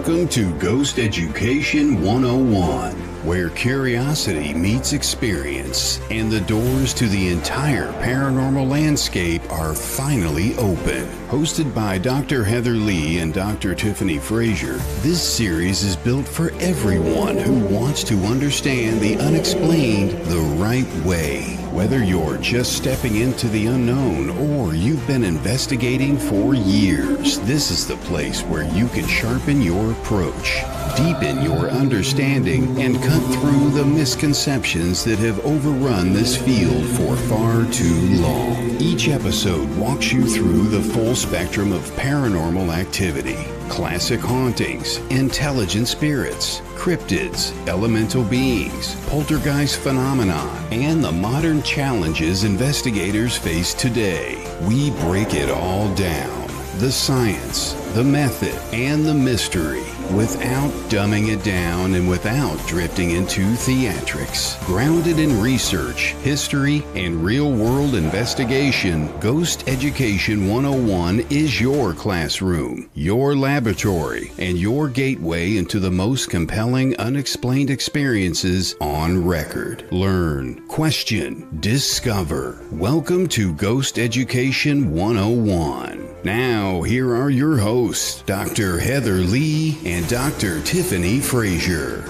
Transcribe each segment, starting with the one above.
Welcome to Ghost Education 101, where curiosity meets experience and the doors to the entire paranormal landscape are finally open. Hosted by Dr. Heather Leigh and Dr. Tiffany Frazier, this series is built for everyone who wants to understand the unexplained the right way. Whether you're just stepping into the unknown or you've been investigating for years, this is the place where you can sharpen your approach, deepen your understanding, and cut through the misconceptions that have overrun this field for far too long. Each episode walks you through the full spectrum of paranormal activity. Classic hauntings, intelligent spirits, cryptids, elemental beings, poltergeist phenomena, and the modern challenges investigators face today. We break it all down. The science, the method, and the mystery, without dumbing it down and without drifting into theatrics. Grounded in research, history, and real-world investigation, Ghost Education 101 is your classroom, your laboratory, and your gateway into the most compelling unexplained experiences on record. Learn, question, discover. Welcome to Ghost Education 101. Now, here are your hosts, Dr. Heather Leigh and Dr. Tiffany Frazier.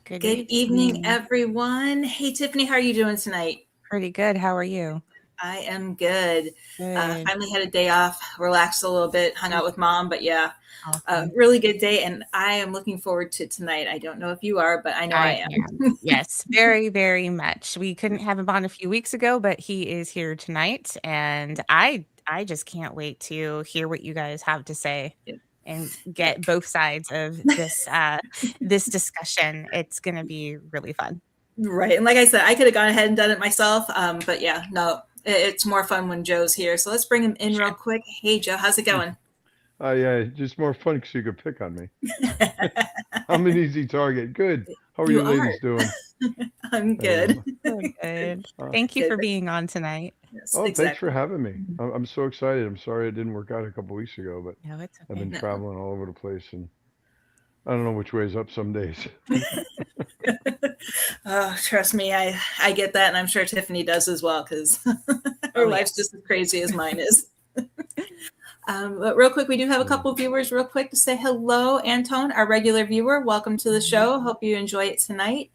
Good evening, everyone. Hey, Tiffany, how are you doing tonight? Pretty good. How are you? I am good. Finally had a day off, relaxed a little bit, hung out with mom, but yeah, Awesome. really good day. And I am looking forward to tonight. I don't know if you are, but I know I am. Yes, very, very much. We couldn't have him on a few weeks ago, but he is here tonight. And I just can't wait to hear what you guys have to say and get both sides of this this discussion. It's going to be really fun. Right. And like I said, I could have gone ahead and done it myself. But yeah, no, it's more fun when Joe's here. So let's bring him in real quick. Hey, Joe, how's it going? Yeah, just more fun because you could pick on me. I'm an easy target. Good. How are you ladies doing? I'm good. Good. Thank you for being on tonight. Yes, Thanks exactly. for having me. I'm so excited. I'm sorry it didn't work out a couple weeks ago, but No, it's okay. I've been traveling all over the place, and I don't know which way's up some days. Oh, trust me, I get that, and I'm sure Tiffany does as well, because her life's just as crazy as mine is. But real quick, we do have a couple of viewers real quick to say hello. Antone, our regular viewer, welcome to the show. Hope you enjoy it tonight.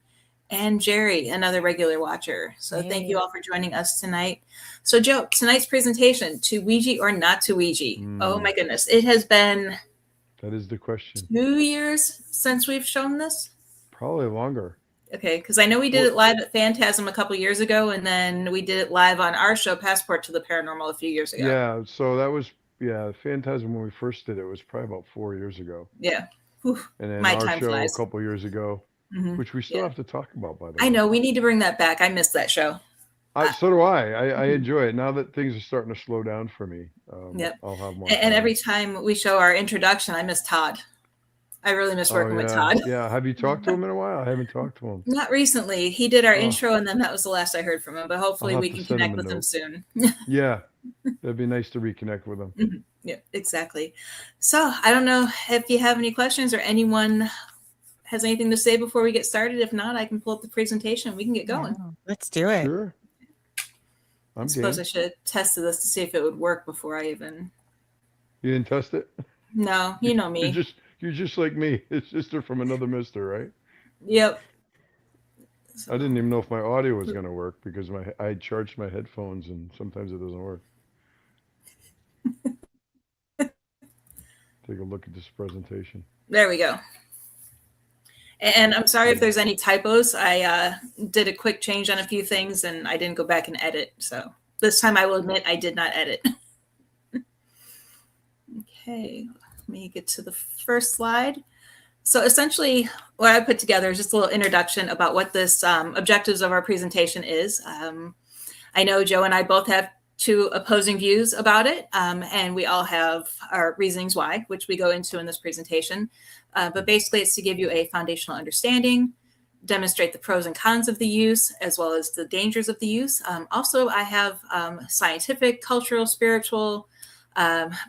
And Jerry, another regular watcher. So thank you all for joining us tonight. So Joe, tonight's presentation, to Ouija or not to Ouija? Oh my goodness, it has been... That is the question. 2 years since we've shown this? Probably longer. Okay, because I know we did it live at Phantasm a couple years ago, and then we did it live on our show, Passport to the Paranormal, a few years ago. Yeah, so that was, Phantasm when we first did it was probably about 4 years ago. Yeah. Whew. And then My our time show flies. a couple years ago, which we still have to talk about, by the way. I know, we need to bring that back. I missed that show. So do I. I enjoy it. Now that things are starting to slow down for me, I'll have more. And every time we show our introduction, I miss Todd. I really miss working with Todd. Yeah. Have you talked to him in a while? I haven't talked to him. Not recently. He did our intro, and then that was the last I heard from him. But hopefully we can connect with him soon. Yeah. That'd be nice to reconnect with him. Yeah, exactly. So I don't know if you have any questions or anyone has anything to say before we get started. If not, I can pull up the presentation. We can get going. Yeah, let's do it. Sure. I suppose I should have tested this to see if it would work before I even... You didn't test it? No, you know me. You're just like me. It's sister from another mister, right? Yep. I didn't even know if my audio was going to work because I charged my headphones and sometimes it doesn't work. Take a look at this presentation. There we go. And I'm sorry if there's any typos. I did a quick change on a few things and I didn't go back and edit. So this time I will admit I did not edit. Okay, let me get to the first slide. So essentially what I put together is just a little introduction about what this objectives of our presentation is. I know Joe and I both have two opposing views about it, and we all have our reasonings why, which we go into in this presentation. But basically it's to give you a foundational understanding, demonstrate the pros and cons of the use, as well as the dangers of the use. Also, I have scientific, cultural, spiritual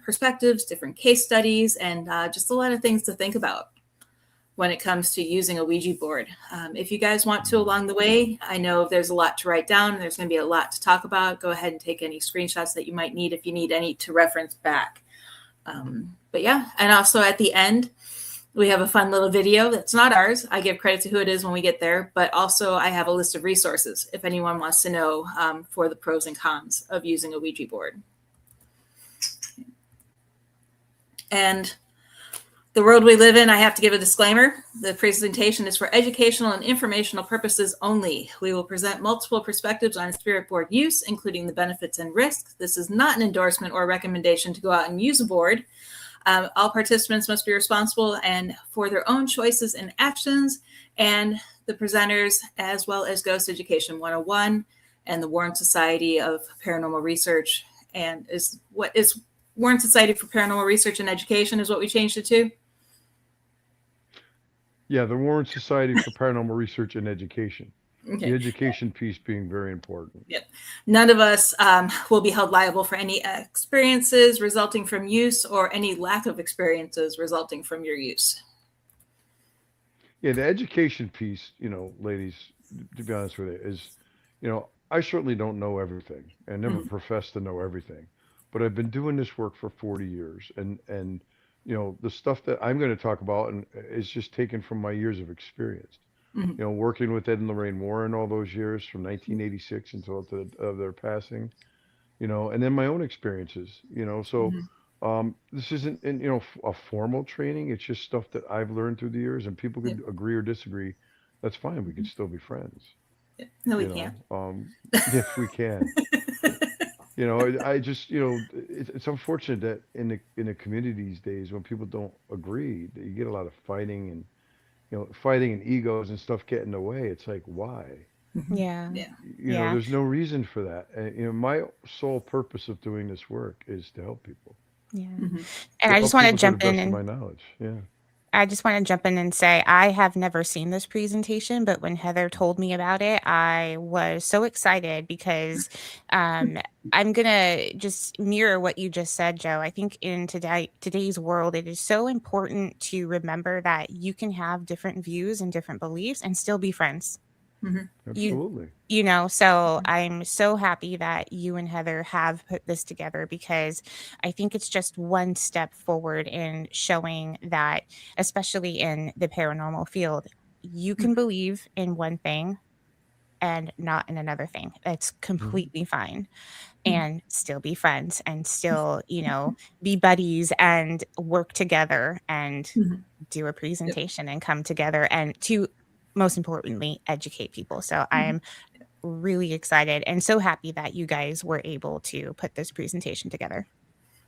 perspectives, different case studies, and just a lot of things to think about when it comes to using a Ouija board. If you guys want to along the way, I know there's a lot to write down. There's going to be a lot to talk about. Go ahead and take any screenshots that you might need if you need any to reference back. But yeah, and also at the end, we have a fun little video that's not ours. I give credit to who it is when we get there, but also I have a list of resources if anyone wants to know for the pros and cons of using a Ouija board. And the world we live in, I have to give a disclaimer. The presentation is for educational and informational purposes only. We will present multiple perspectives on spirit board use, including the benefits and risks. This is not an endorsement or recommendation to go out and use a board. All participants must be responsible and for their own choices and actions, and the presenters, as well as Ghost Education 101 and the Warren Society of Paranormal Research, and what is Warren Society for Paranormal Research and Education is what we changed it to? Yeah, the Warren Society for Paranormal Research and Education. Okay. The education piece being very important. Yep. None of us will be held liable for any experiences resulting from use or any lack of experiences resulting from your use. Yeah, the education piece, ladies, to be honest with you, is, I certainly don't know everything and never profess to know everything, but I've been doing this work for 40 years. And the stuff that I'm going to talk about is just taken from my years of experience. Working with Ed and Lorraine Warren all those years from 1986 until their passing, and then my own experiences, so this isn't, a formal training. It's just stuff that I've learned through the years, and people could agree or disagree. That's fine. We can still be friends. No, we can't. If we can. I just, it's unfortunate that in the community these days, when people don't agree, that you get a lot of fighting and, fighting and egos and stuff get in the way. It's like, why? Yeah. There's no reason for that. And, my sole purpose of doing this work is to help people. Yeah. And I just want to jump in and my knowledge. Yeah. I just want to jump in and say I have never seen this presentation, but when Heather told me about it, I was so excited because I'm going to just mirror what you just said, Joe. I think in today's world, it is so important to remember that you can have different views and different beliefs and still be friends. Absolutely. So I'm so happy that you and Heather have put this together, because I think it's just one step forward in showing that, especially in the paranormal field, you can believe in one thing and not in another thing. That's completely fine, and still be friends and still, be buddies and work together and do a presentation and come together and to, most importantly, educate people. So I'm really excited and so happy that you guys were able to put this presentation together.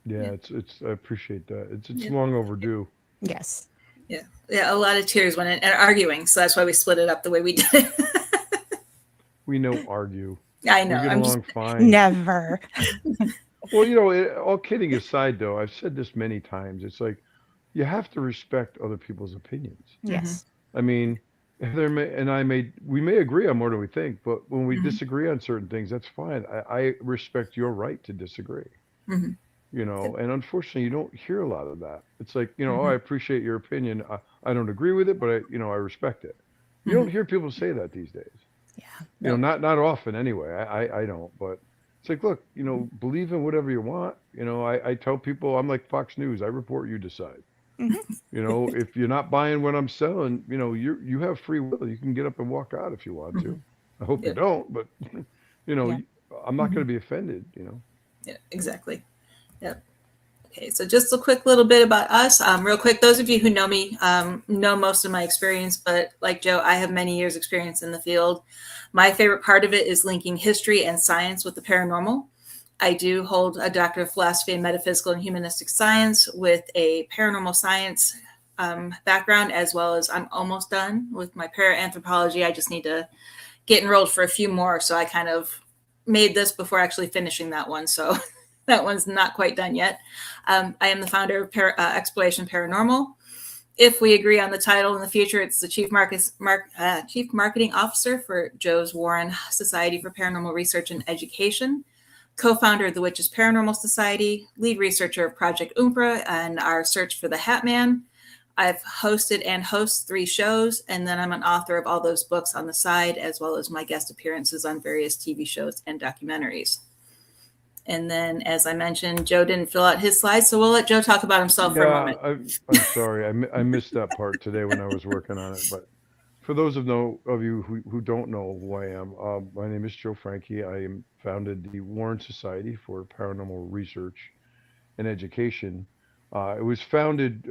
Yeah, it's I appreciate that. It's long overdue. Yes. Yeah, a lot of tears went in and arguing, so that's why we split it up the way we did it. We don't argue. I know. We get I'm along just fine. Never. Well, all kidding aside, though, I've said this many times. It's like you have to respect other people's opinions. Yes. I mean, Heather we may agree on more than we think, but when we disagree on certain things, that's fine. I respect your right to disagree. And unfortunately, you don't hear a lot of that. It's like, oh, I appreciate your opinion. I don't agree with it, but I respect it. You don't hear people say that these days. Yeah. Not often anyway. I don't, but it's like, look, believe in whatever you want. I tell people, I'm like Fox News. I report, you decide. If you're not buying what I'm selling, you have free will. You can get up and walk out if you want to. I hope you don't, but I'm not going to be offended. Yeah, exactly. Yep. Okay, so just a quick little bit about us. Real quick, those of you who know me know most of my experience, but like Joe, I have many years experience in the field. My favorite part of it is linking history and science with the paranormal. I do hold a Doctor of Philosophy in Metaphysical and Humanistic Science with a paranormal science background, as well as I'm almost done with my paraanthropology. I just need to get enrolled for a few more. So I kind of made this before actually finishing that one. So that one's not quite done yet. I am the founder of Exploration Paranormal. if we agree on the title in the future, it's the Chief Marketing Officer for Joe's Warren Society for Paranormal Research and Education, co-founder of the Witches Paranormal Society, lead researcher of Project Umbra and our search for the Hat Man. I've hosted and host 3 shows, and then I'm an author of all those books on the side, as well as my guest appearances on various TV shows and documentaries. And then, as I mentioned, Joe didn't fill out his slides, so we'll let Joe talk about himself for a moment. I'm sorry. I missed that part today when I was working on it. But for those of you who don't know who I am, my name is Joe Franke. I founded the Warren Society for Paranormal Research and Education. It was founded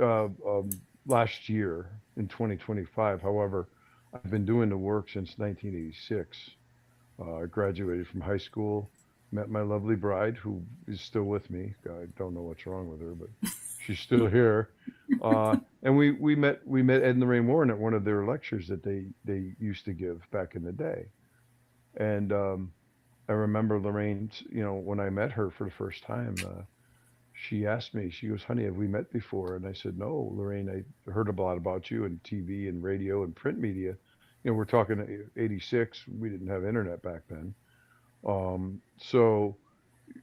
last year in 2025. However, I've been doing the work since 1986. I graduated from high school, met my lovely bride, who is still with me. I don't know what's wrong with her, but she's still here. And we met Ed and Lorraine Warren at one of their lectures that they used to give back in the day. And I remember Lorraine, when I met her for the first time, she asked me, she goes, "Honey, have we met before?" And I said, "No, Lorraine, I heard a lot about you in TV and radio and print media." We're talking 86. We didn't have internet back then. So,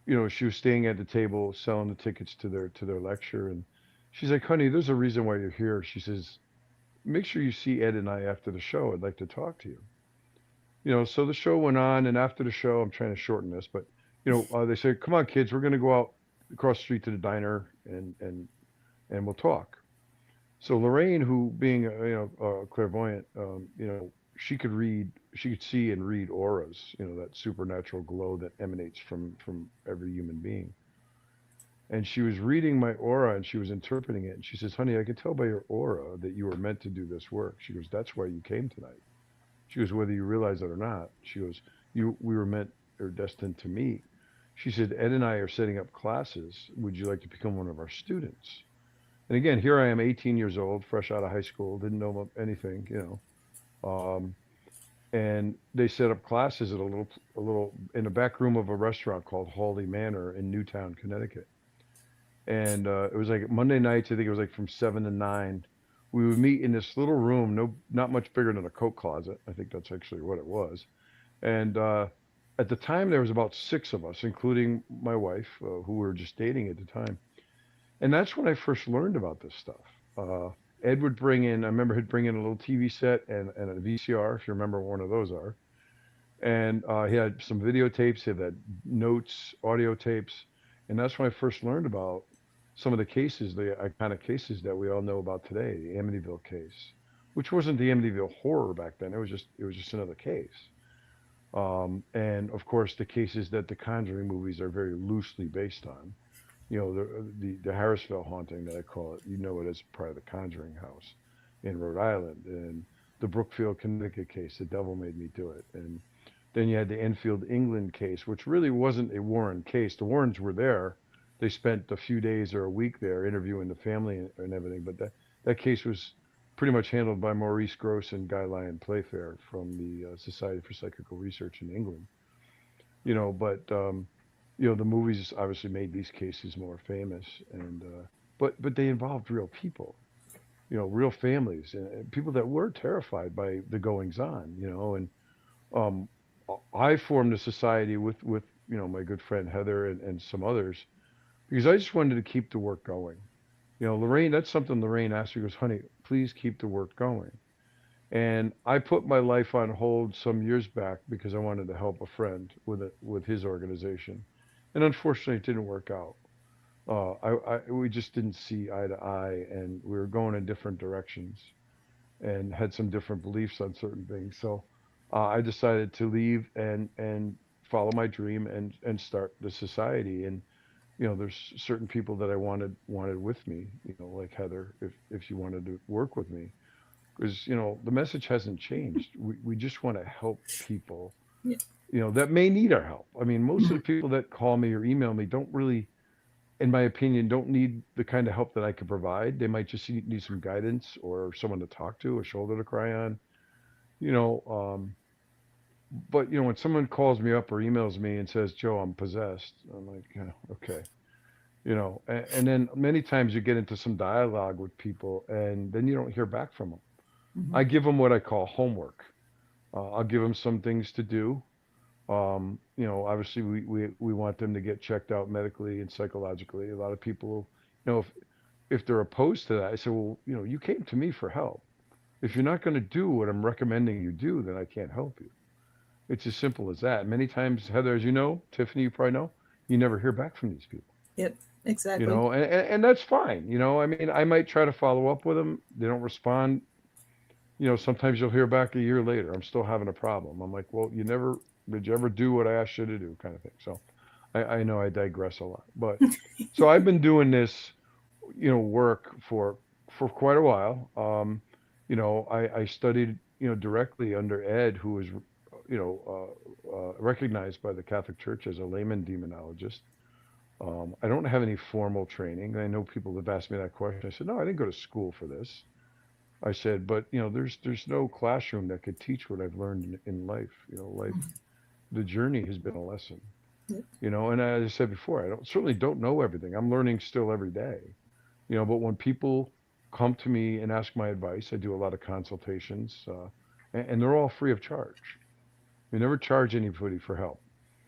she was staying at the table selling the tickets to their lecture. And she's like, "Honey, there's a reason why you're here." She says, "Make sure you see Ed and I after the show. I'd like to talk to you." So the show went on. And after the show, I'm trying to shorten this, but, they said, "Come on, kids, we're going to go out across the street to the diner and we'll talk." So Lorraine, who being a clairvoyant, she could see and read auras, that supernatural glow that emanates from every human being. And she was reading my aura and she was interpreting it. And she says, "Honey, I can tell by your aura that you were meant to do this work." She goes, "That's why you came tonight." She goes, "Whether you realize it or not." She goes, we were meant or destined to meet." She said, "Ed and I are setting up classes. Would you like to become one of our students?" And again, here I am, 18 years old, fresh out of high school, didn't know anything, and they set up classes at a little in the back room of a restaurant called Hawley Manor in Newtown, Connecticut. And it was like Monday nights. I think it was like from 7 to 9. We would meet in this little room, not much bigger than a coat closet. I think that's actually what it was. And at the time, there was about 6 of us, including my wife, who we were just dating at the time. And that's when I first learned about this stuff. Ed would bring in, I remember he'd bring in a little TV set and a VCR, if you remember what one of those are. And he had some videotapes, he had notes, audio tapes. And that's when I first learned about some of the cases, the iconic cases that we all know about today, the Amityville case, which wasn't the Amityville horror back then. It was just another case. And of course, the cases that the Conjuring movies are very loosely based on. The Harrisville haunting that I call it, it as part of the Conjuring house in Rhode Island, and the Brookfield, Connecticut case, The Devil Made Me Do It. And then you had the Enfield, England case, which really wasn't a Warren case. The Warrens were there. They spent a few days or a week there interviewing the family and everything. But that case was pretty much handled by Maurice Gross and Guy Lyon Playfair from the Society for Psychical Research in England. The movies obviously made these cases more famous, and but they involved real people, real families, and people that were terrified by the goings on, and I formed a society with my good friend Heather and some others because I just wanted to keep the work going. Lorraine, that's something Lorraine asked me. Goes, "Honey, please keep the work going." And I put my life on hold some years back because I wanted to help a friend with his organization. And unfortunately, it didn't work out. We just didn't see eye to eye, and we were going in different directions and had some different beliefs on certain things. So I decided to leave and follow my dream and start the society. And there's certain people that I wanted with me, like Heather, if she wanted to work with me, because the message hasn't changed. We just want to help people. Yeah. That may need our help. I mean, most of the people that call me or email me don't really, in my opinion, don't need the kind of help that I could provide. They might just need some guidance or someone to talk to, a shoulder to cry on, but when someone calls me up or emails me and says, "Joe, I'm possessed," I'm like, okay, And then many times you get into some dialogue with people and then you don't hear back from them. I give them what I call homework. I'll give them some things to do. Obviously we want them to get checked out medically and psychologically. A lot of people, if they're opposed to that, I say, well, you came to me for help. If you're not going to do what I'm recommending you do, then I can't help you. It's as simple as that. Many times, Heather, as you know, Tiffany, you probably know, you never hear back from these people. Yep, exactly. And that's fine. I mean, I might try to follow up with them. They don't respond. Sometimes you'll hear back a year later. I'm still having a problem. I'm like, well, did you ever do what I asked you to do, kind of thing. So I know I digress a lot, but so I've been doing this, work for quite a while. I studied, directly under Ed, who was, recognized by the Catholic Church as a layman demonologist. I don't have any formal training. I know people have asked me that question. I said, no, I didn't go to school for this. I said, but there's no classroom that could teach what I've learned in life. Life, the journey has been a lesson. And as I said before, I certainly don't know everything. I'm learning still every day. But when people come to me and ask my advice, I do a lot of consultations, and they're all free of charge. We never charge anybody for help.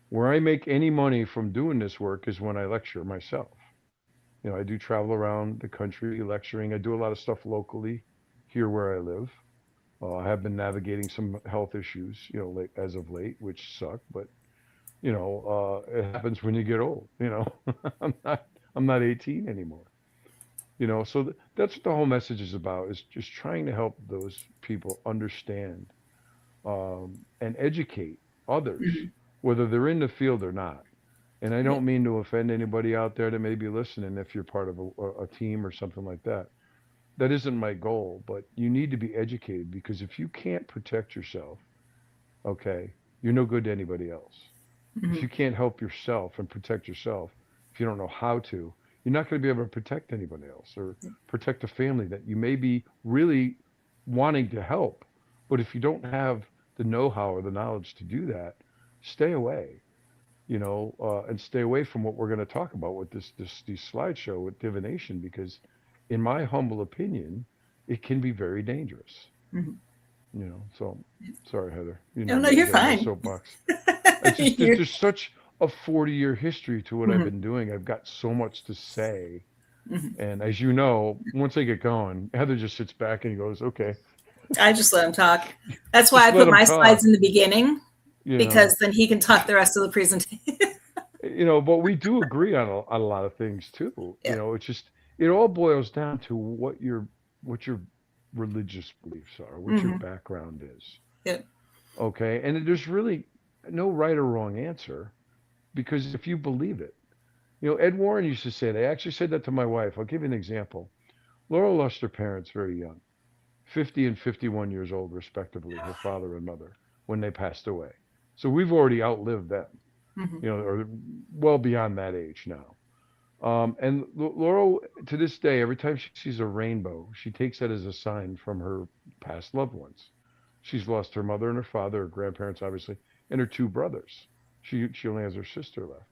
Where I make any money from doing this work is when I lecture myself. I do travel around the country lecturing. I do a lot of stuff locally here where I live. I have been navigating some health issues, as of late, which suck, but it happens when you get old. I'm not 18 anymore. So that's what the whole message is about, is just trying to help those people understand and educate others, whether they're in the field or not. And I don't mean to offend anybody out there that may be listening if you're part of a team or something like that. That isn't my goal, but you need to be educated, because if you can't protect yourself, okay, you're no good to anybody else. If you can't help yourself and protect yourself, if you don't know how to, you're not going to be able to protect anybody else or protect a family that you may be really wanting to help. But if you don't have the know-how or the knowledge to do that, stay away, and stay away from what we're going to talk about with this slideshow with divination, because in my humble opinion, it can be very dangerous. So sorry, Heather. No, you're fine. Soapbox. There's such a 40-year history to what I've been doing. I've got so much to say. And as you know, once I get going, Heather just sits back and goes, okay. I just let him talk. That's why I put my slides in the beginning, because then he can talk the rest of the presentation. But we do agree on a lot of things too. It's just, it all boils down to what your religious beliefs are, what your background is. Okay. And there's really no right or wrong answer, because if you believe it, Ed Warren used to say, they actually said that to my wife. I'll give you an example. Laurel lost her parents very young, 50 and 51 years old, respectively, her father and mother, when they passed away. So we've already outlived them, or well beyond that age now. And Laurel, to this day, every time she sees a rainbow, she takes that as a sign from her past loved ones. She's lost her mother and her father, her grandparents, obviously, and her two brothers. She only has her sister left.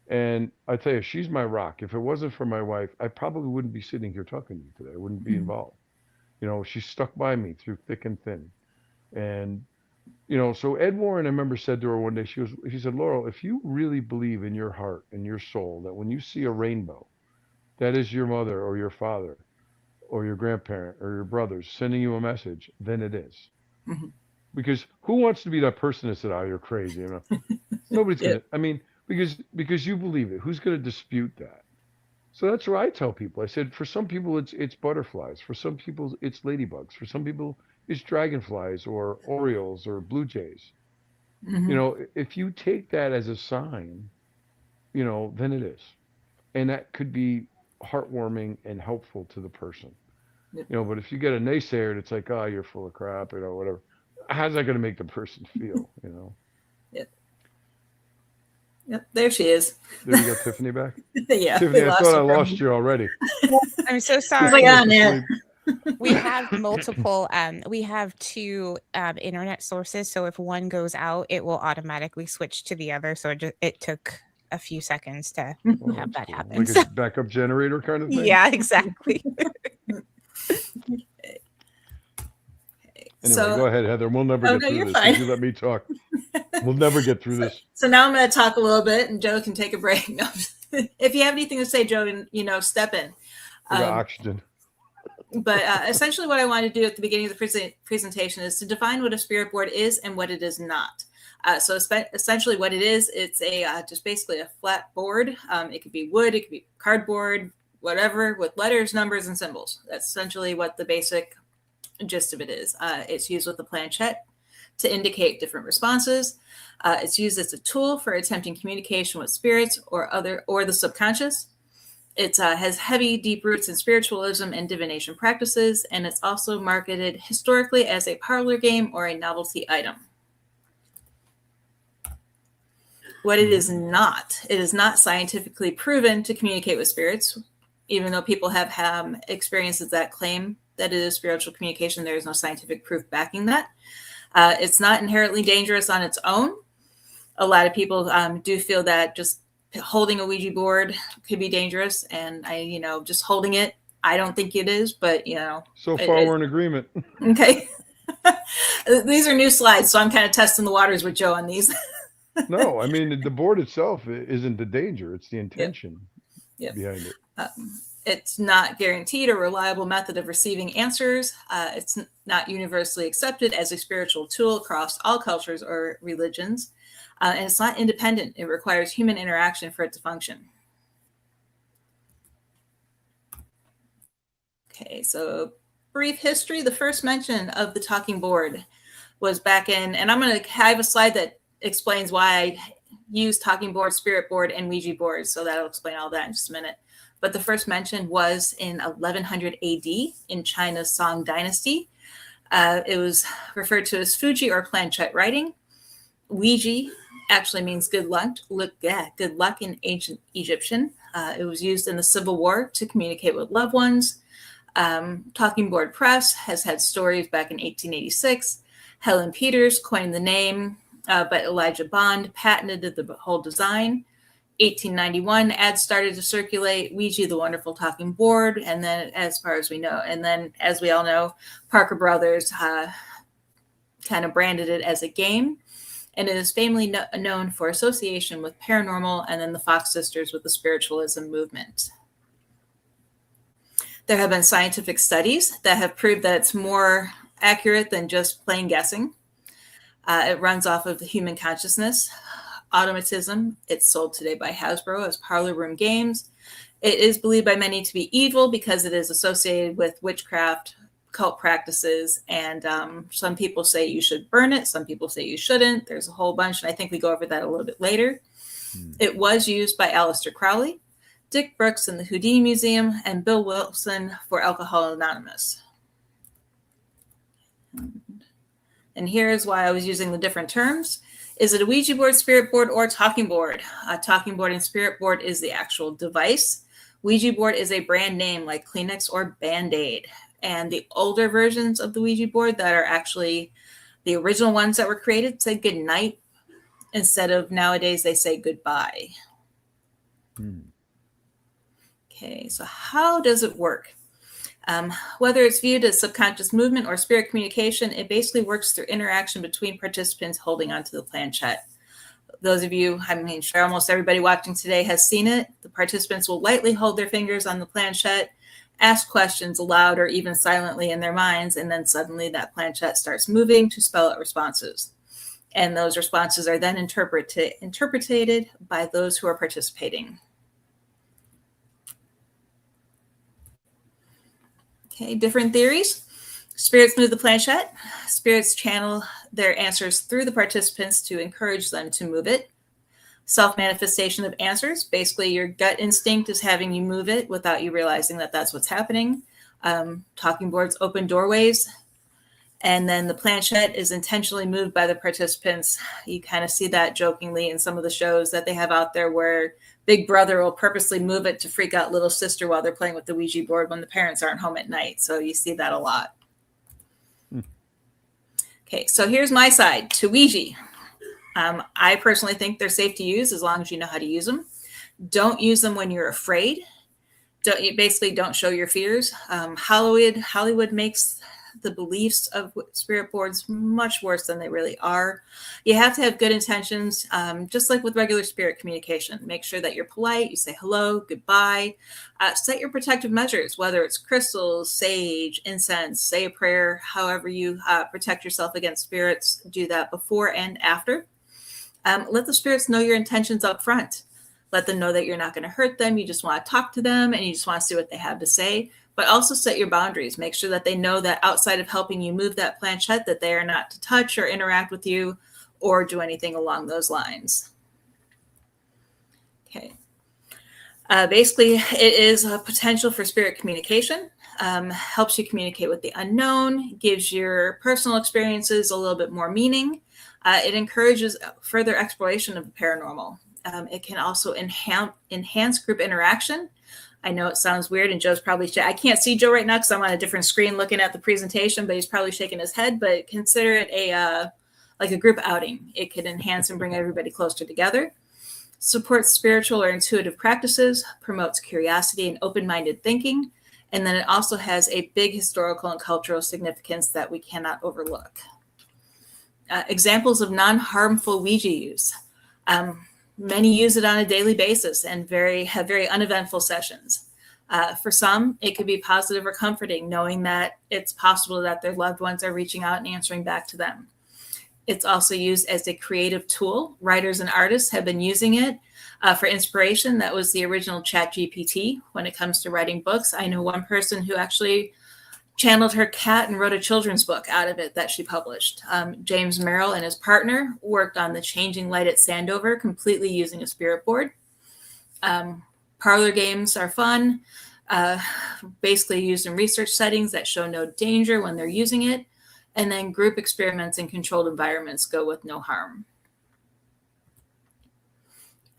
And I tell you, she's my rock. If it wasn't for my wife, I probably wouldn't be sitting here talking to you today. I wouldn't be involved. She stuck by me through thick and thin. And, so Ed Warren, I remember, said to her one day, she said, Laurel, if you really believe in your heart and your soul that when you see a rainbow, that is your mother or your father or your grandparent or your brothers sending you a message, then it is. Because who wants to be that person that said, oh, you're crazy? Nobody's going to, I mean, because you believe it. Who's going to dispute that? So that's what I tell people. I said, for some people, it's butterflies. For some people, it's ladybugs. For some people, it's dragonflies or orioles or blue jays. If you take that as a sign, then it is. And that could be heartwarming and helpful to the person. But if you get a naysayer, it's like, oh, you're full of crap, whatever. How's that going to make the person feel, Yep, there she is. There you go, Tiffany back. Yeah, Tiffany, I thought I lost you already. I'm so sorry. Like, oh, no. We have multiple. We have two internet sources, so if one goes out, it will automatically switch to the other. So it took a few seconds to Oh, have that's that cool. happen. Like a backup generator kind of thing. Yeah, exactly. Anyway, So, go ahead, Heather. We'll never get no, through you're this fine. if you let me talk. We'll never get through this. So now I'm going to talk a little bit, and Joe can take a break. No. If you have anything to say, Joe, step in. I got oxygen. But essentially what I wanted to do at the beginning of the presentation is to define what a spirit board is and what it is not. So essentially what it is, it's just basically a flat board. It could be wood, it could be cardboard, whatever, with letters, numbers, and symbols. That's essentially what the basic gist of it is. It's used with the planchette to indicate different responses. It's used as a tool for attempting communication with spirits or the subconscious. It has heavy, deep roots in spiritualism and divination practices, and it's also marketed historically as a parlor game or a novelty item. What it is not scientifically proven to communicate with spirits, even though people have experiences that claim that it is spiritual communication. There is no scientific proof backing that. It's not inherently dangerous on its own. A lot of people do feel that just holding a Ouija board could be dangerous, and just holding it, I don't think it is, but So far we're in agreement. Okay. These are new slides, so I'm kind of testing the waters with Joe on these. No, I mean the board itself isn't the danger; it's the intention behind it. It's not guaranteed a reliable method of receiving answers. It's not universally accepted as a spiritual tool across all cultures or religions. And it's not independent. It requires human interaction for it to function. Okay, so brief history. The first mention of the talking board was back in, and I have a slide that explains why I use talking board, spirit board, and Ouija boards. So that'll explain all that in just a minute. But the first mention was in 1100 AD in China's Song Dynasty. It was referred to as Fuji or planchette writing. Ouija actually means good luck in ancient Egyptian. It was used in the Civil War to communicate with loved ones. Talking Board Press has had stories back in 1886. Helen Peters coined the name, but Elijah Bond patented the whole design. 1891, ads started to circulate, Ouija, the wonderful talking board, and then as far as we know, and then as we all know, Parker Brothers kind of branded it as a game, and it is famously known for association with paranormal, and then the Fox sisters with the spiritualism movement. There have been scientific studies that have proved that it's more accurate than just plain guessing. It runs off of the human consciousness. Automatism. It's sold today by Hasbro as parlor room games. It is believed by many to be evil because it is associated with witchcraft, cult practices, and some people say you should burn it. Some people say you shouldn't. There's a whole bunch, and I think we go over that a little bit later. It was used by Aleister Crowley, Dick Brooks in the Houdini Museum, and Bill Wilson for Alcohol Anonymous. And here's why I was using the different terms. Is it a Ouija board, spirit board, or talking board? A talking board and spirit board is the actual device. Ouija board is a brand name like Kleenex or Band-Aid. And the older versions of the Ouija board that are actually the original ones that were created say good night. Instead of nowadays, they say goodbye. Okay, so how does it work? Whether it's viewed as subconscious movement or spirit communication, it basically works through interaction between participants holding onto the planchette. Those of you, sure almost everybody watching today has seen it. The participants will lightly hold their fingers on the planchette, ask questions aloud or even silently in their minds, and then suddenly that planchette starts moving to spell out responses. And those responses are then interpreted by those who are participating. Okay, different theories. Spirits move the planchette. Spirits channel their answers through the participants to encourage them to move it. Self-manifestation of answers. Basically, your gut instinct is having you move it without you realizing that that's what's happening. Talking boards open doorways. And then the planchette is intentionally moved by the participants. You kind of see that jokingly in some of the shows that they have out there where Big Brother will purposely move it to freak out little sister while they're playing with the Ouija board when the parents aren't home at night. So you see that a lot. Okay, so here's my side to Ouija. I personally think they're safe to use as long as you know how to use them. Don't use them when you're afraid. Don't show your fears. Hollywood makes the beliefs of spirit boards much worse than they really are. You have to have good intentions, just like with regular spirit communication. Make sure that you're polite. You say hello, goodbye. Set your protective measures, whether it's crystals, sage, incense, say a prayer, however you protect yourself against spirits. Do that before and after. Let the spirits know your intentions up front. Let them know that you're not going to hurt them. You just want to talk to them and you just want to see what they have to say. But also set your boundaries. Make sure that they know that outside of helping you move that planchette, that they are not to touch or interact with you or do anything along those lines. Okay. Basically, it is a potential for spirit communication. Helps you communicate with the unknown, gives your personal experiences a little bit more meaning. It encourages further exploration of the paranormal. It can also enhance group interaction. I know it sounds weird, and Joe's probably I can't see Joe right now because I'm on a different screen looking at the presentation, but he's probably shaking his head. But consider it like a group outing. It could enhance and bring everybody closer together. Supports spiritual or intuitive practices, promotes curiosity and open-minded thinking, and then it also has a big historical and cultural significance that we cannot overlook. Examples of non-harmful Ouija use. Many use it on a daily basis and have very uneventful sessions. For some, it could be positive or comforting, knowing that it's possible that their loved ones are reaching out and answering back to them. It's also used as a creative tool. Writers and artists have been using it for inspiration. That was the original ChatGPT when it comes to writing books. I know one person who actually channeled her cat and wrote a children's book out of it that she published. James Merrill and his partner worked on The Changing Light at Sandover, completely using a spirit board. Parlor games are fun, basically used in research settings that show no danger when they're using it. And then group experiments in controlled environments go with no harm.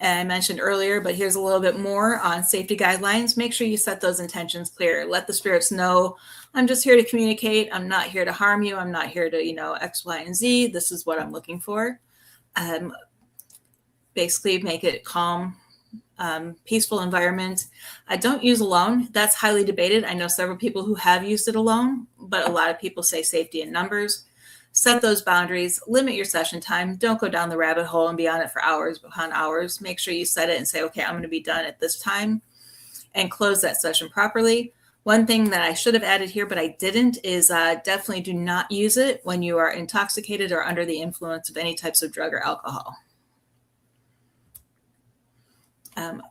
And I mentioned earlier, but here's a little bit more on safety guidelines. Make sure you set those intentions clear. Let the spirits know, I'm just here to communicate. I'm not here to harm you. I'm not here to, X, Y, and Z. This is what I'm looking for. Basically make it calm, peaceful environment. Don't use alone. That's highly debated. I know several people who have used it alone, but a lot of people say safety in numbers. Set those boundaries, limit your session time. Don't go down the rabbit hole and be on it for hours upon hours. Make sure you set it and say, okay, I'm going to be done at this time, and close that session properly. One thing that I should have added here, but I didn't, is definitely do not use it when you are intoxicated or under the influence of any types of drug or alcohol.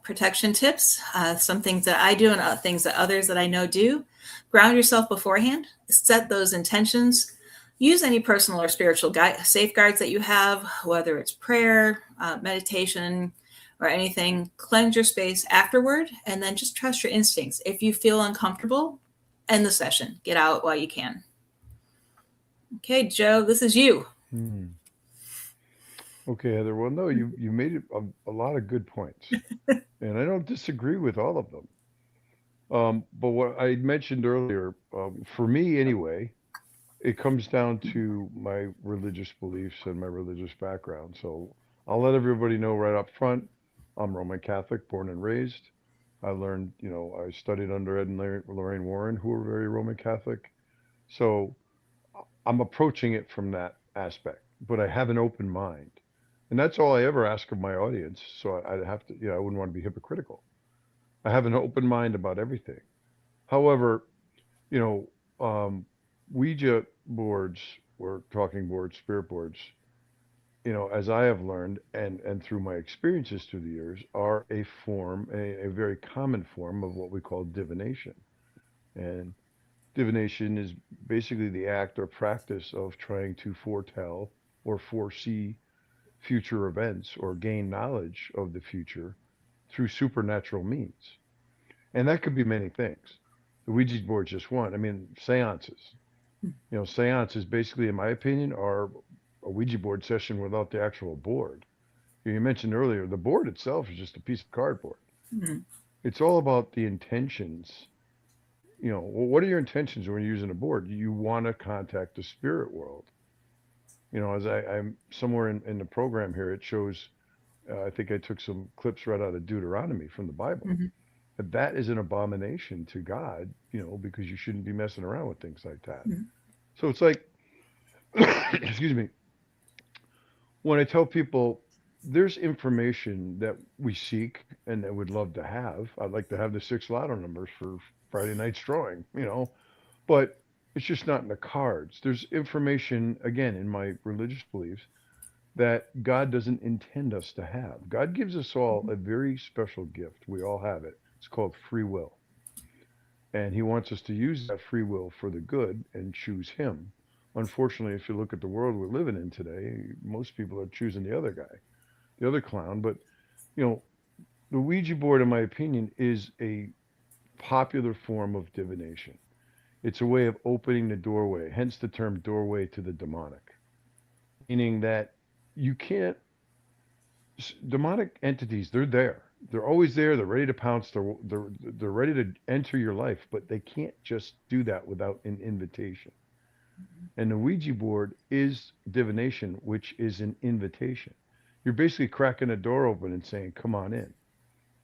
Protection tips, some things that I do and things that others that I know do. Ground yourself beforehand. Set those intentions. Use any personal or spiritual safeguards that you have, whether it's prayer, meditation, or anything. Cleanse your space afterward, and then just trust your instincts. If you feel uncomfortable, end the session. Get out while you can. Okay, Joe, this is you. Okay, Heather. Well, no, you made a lot of good points, and I don't disagree with all of them. But what I mentioned earlier, for me anyway, it comes down to my religious beliefs and my religious background. So I'll let everybody know right up front, I'm Roman Catholic, born and raised. I learned, I studied under Ed and Lorraine Warren, who were very Roman Catholic. So I'm approaching it from that aspect, but I have an open mind. And that's all I ever ask of my audience. So I'd have to, I wouldn't want to be hypocritical. I have an open mind about everything. However, Ouija boards, or talking boards, spirit boards, as I have learned and through my experiences through the years, are a form, a very common form of what we call divination. And divination is basically the act or practice of trying to foretell or foresee future events or gain knowledge of the future through supernatural means. And that could be many things. The Ouija board is just one. I mean, seances. Seances basically, in my opinion, are a Ouija board session without the actual board. You mentioned earlier, the board itself is just a piece of cardboard. Mm-hmm. It's all about the intentions. What are your intentions when you're using a board? You want to contact the spirit world. You know, as I'm somewhere in the program here, it shows, I think I took some clips right out of Deuteronomy from the Bible. That is an abomination to God, you know, because you shouldn't be messing around with things like that. So it's like, excuse me, when I tell people there's information that we seek and that we'd love to have, I'd like to have the 6 lotto numbers for Friday night's drawing, you know, but it's just not in the cards. There's information, again, in my religious beliefs that God doesn't intend us to have. God gives us all a very special gift. We all have it. It's called free will. And he wants us to use that free will for the good and choose him. Unfortunately, if you look at the world we're living in today, most people are choosing the other guy, the other clown. But, you know, the Ouija board, in my opinion, is a popular form of divination. It's a way of opening the doorway, hence the term doorway to the demonic, meaning that you can't, demonic entities, they're there. They're always there. They're ready to pounce. They're ready to enter your life, but they can't just do that without an invitation. And the Ouija board is divination, which is an invitation. You're basically cracking a door open and saying, come on in.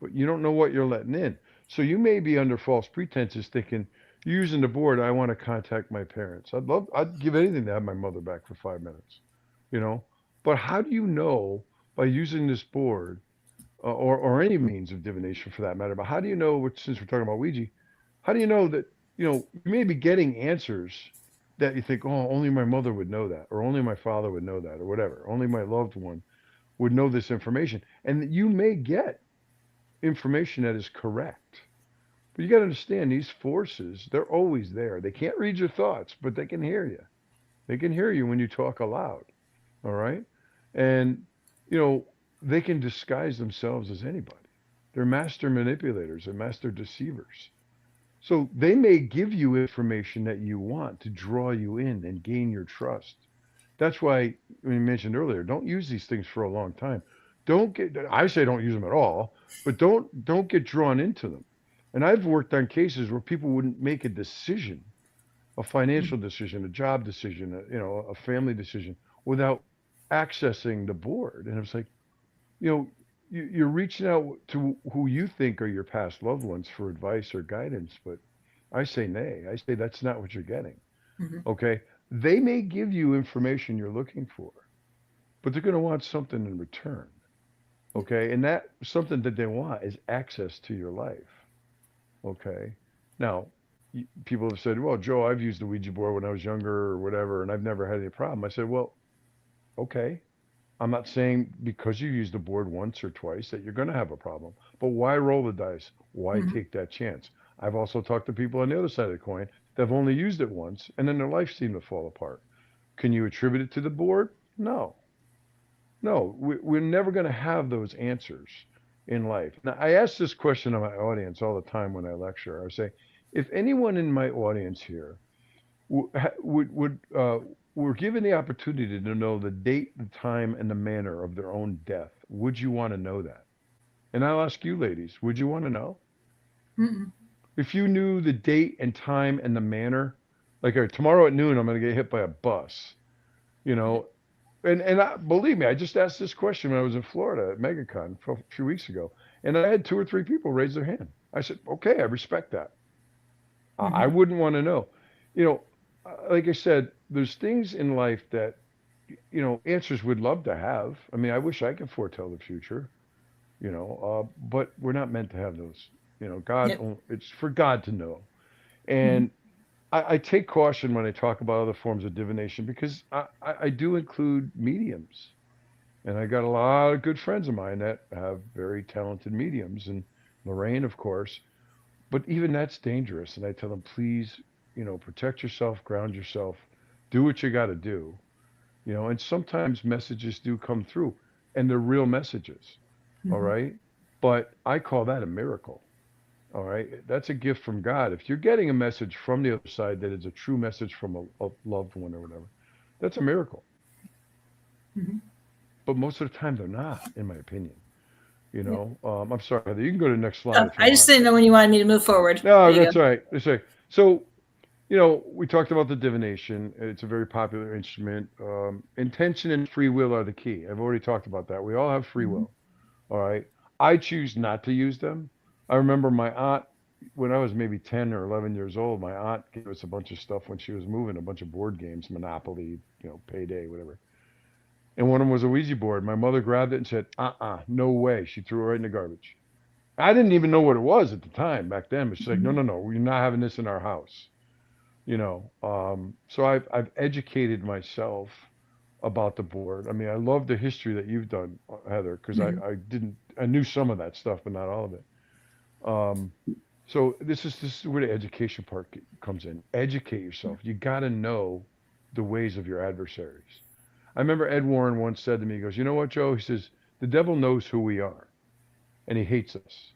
But you don't know what you're letting in. So you may be under false pretenses thinking, using the board, I want to contact my parents. I'd give anything to have my mother back for 5 minutes, you know? But how do you know by using this board, or any means of divination for that matter, but how do you know, since we're talking about Ouija, how do you know that, you know, you may be getting answers that you think, oh, only my mother would know that, or only my father would know that, or whatever, only my loved one would know this information. And you may get information that is correct. But you got to understand, these forces, they're always there. They can't read your thoughts, but they can hear you. They can hear you when you talk aloud. All right? And, you know, they can disguise themselves as anybody. They're master manipulators and master deceivers. So they may give you information that you want to draw you in and gain your trust. That's why, when you mentioned earlier, don't use these things for a long time. I say don't use them at all, but don't get drawn into them. And I've worked on cases where people wouldn't make a decision, a financial decision, a job decision, a family decision, without accessing the board. And it's like, you know, you're reaching out to who you think are your past loved ones for advice or guidance, but I say nay. I say that's not what you're getting. Okay? They may give you information you're looking for, but they're going to want something in return. Okay? And that something that they want is access to your life. Okay? Now, people have said, well, Joe, I've used the Ouija board when I was younger or whatever, and I've never had any problem. I said, well, okay. I'm not saying because you used the board once or twice that you're going to have a problem, but why roll the dice? Why take that chance? I've also talked to people on the other side of the coin that have only used it once, and then their life seemed to fall apart. Can you attribute it to the board? No. No, we're never going to have those answers in life. Now, I ask this question to my audience all the time when I lecture. I say, if anyone in my audience here were given the opportunity to know the date, the time, and the manner of their own death, would you want to know that? And I'll ask you, ladies, would you want to know? If you knew the date and time and the manner, like tomorrow at noon, I'm going to get hit by a bus, you know, and believe me, I just asked this question when I was in Florida at MegaCon a few weeks ago, and I had 2 or 3 people raise their hand. I said, okay, I respect that. I wouldn't want to know. You know, like I said, there's things in life that, you know, answers we'd love to have. I mean, I wish I could foretell the future, you know, but we're not meant to have those. You know, it's for God to know. And I take caution when I talk about other forms of divination because I do include mediums. And I got a lot of good friends of mine that have very talented mediums, and Lorraine, of course. But even that's dangerous. And I tell them, please, you know, protect yourself, ground yourself, do what you got to do, you know, and sometimes messages do come through and they're real messages. All right. But I call that a miracle. All right. That's a gift from God. If you're getting a message from the other side that is a true message from a loved one or whatever, that's a miracle. But most of the time they're not, in my opinion. You know, I'm sorry, Heather, you can go to the next slide. I just didn't know when you wanted me to move forward. No, that's all right. That's right. So We talked about the divination. It's a very popular instrument. Intention and free will are the key. I've already talked about that. We all have free Mhm. will. All right. I choose not to use them. I remember my aunt, when I was maybe 10 or 11 years old, my aunt gave us a bunch of stuff when she was moving, a bunch of board games, Monopoly, Payday, whatever. And one of them was a Ouija board. My mother grabbed it and said, no way. She threw it right in the garbage. I didn't even know what it was at the time back then, but she's like, no, Mhm. no, no, we're not having this in our house. So I've educated myself about the board. I mean, I love the history that you've done, Heather, because Mhm. I knew some of that stuff, but not all of it. Um, so this is where the education part comes in. Educate yourself. You got to know the ways of your adversaries. I remember Ed Warren once said to me, he goes, you know what, Joe? He says, the devil knows who we are, and he hates us.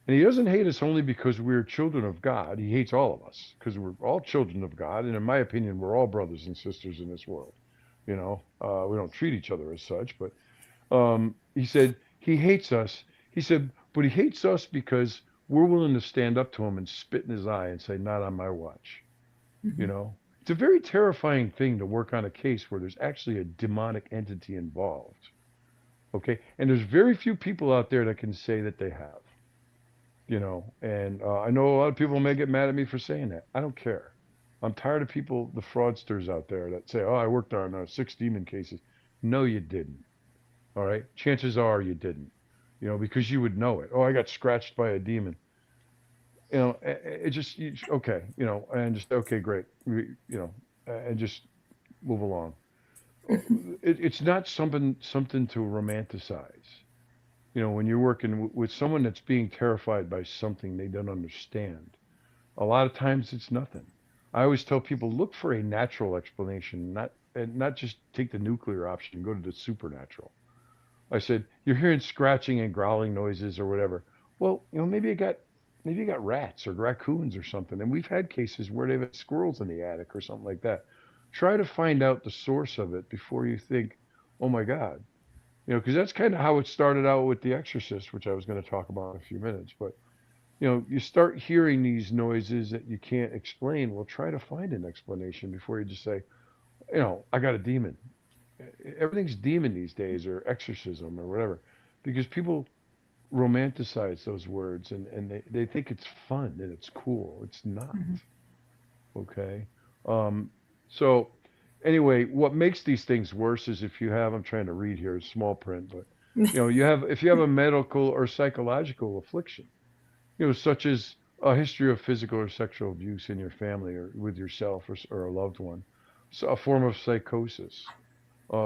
And he doesn't hate us only because we're children of God. He hates all of us because we're all children of God. And in my opinion, we're all brothers and sisters in this world. We don't treat each other as such, but he said he hates us. He said, but he hates us because we're willing to stand up to him and spit in his eye and say, not on my watch. You Mhm. know, it's a very terrifying thing to work on a case where there's actually a demonic entity involved. Okay. And there's very few people out there that can say that they have. And I know a lot of people may get mad at me for saying that. I don't care. I'm tired of people, the fraudsters out there that say, oh, I worked on 6 demon cases. No, you didn't. All right. Chances are you didn't, because you would know it. Oh, I got scratched by a demon. It just, okay, and just, okay, great. And just move along. Mhm. It's not something to romanticize. When you're working with someone that's being terrified by something they don't understand. A lot of times it's nothing. I always tell people look for a natural explanation, not just take the nuclear option, go to the supernatural. I said, you're hearing scratching and growling noises or whatever. Well, maybe you got rats or raccoons or something. And we've had cases where they've had squirrels in the attic or something like that. Try to find out the source of it before you think, oh my God. Because that's kind of how it started out with The Exorcist, which I was going to talk about in a few minutes. But you start hearing these noises that you can't explain. Well, try to find an explanation before you just say, I got a demon. Everything's demon these days, or exorcism, or whatever, because people romanticize those words and they think it's fun and it's cool. It's not. Mhm. Okay. Um, so anyway, what makes these things worse is if you have, I'm trying to read here, small print, but if you have a medical or psychological affliction, such as a history of physical or sexual abuse in your family or with yourself or a loved one, so a form of psychosis.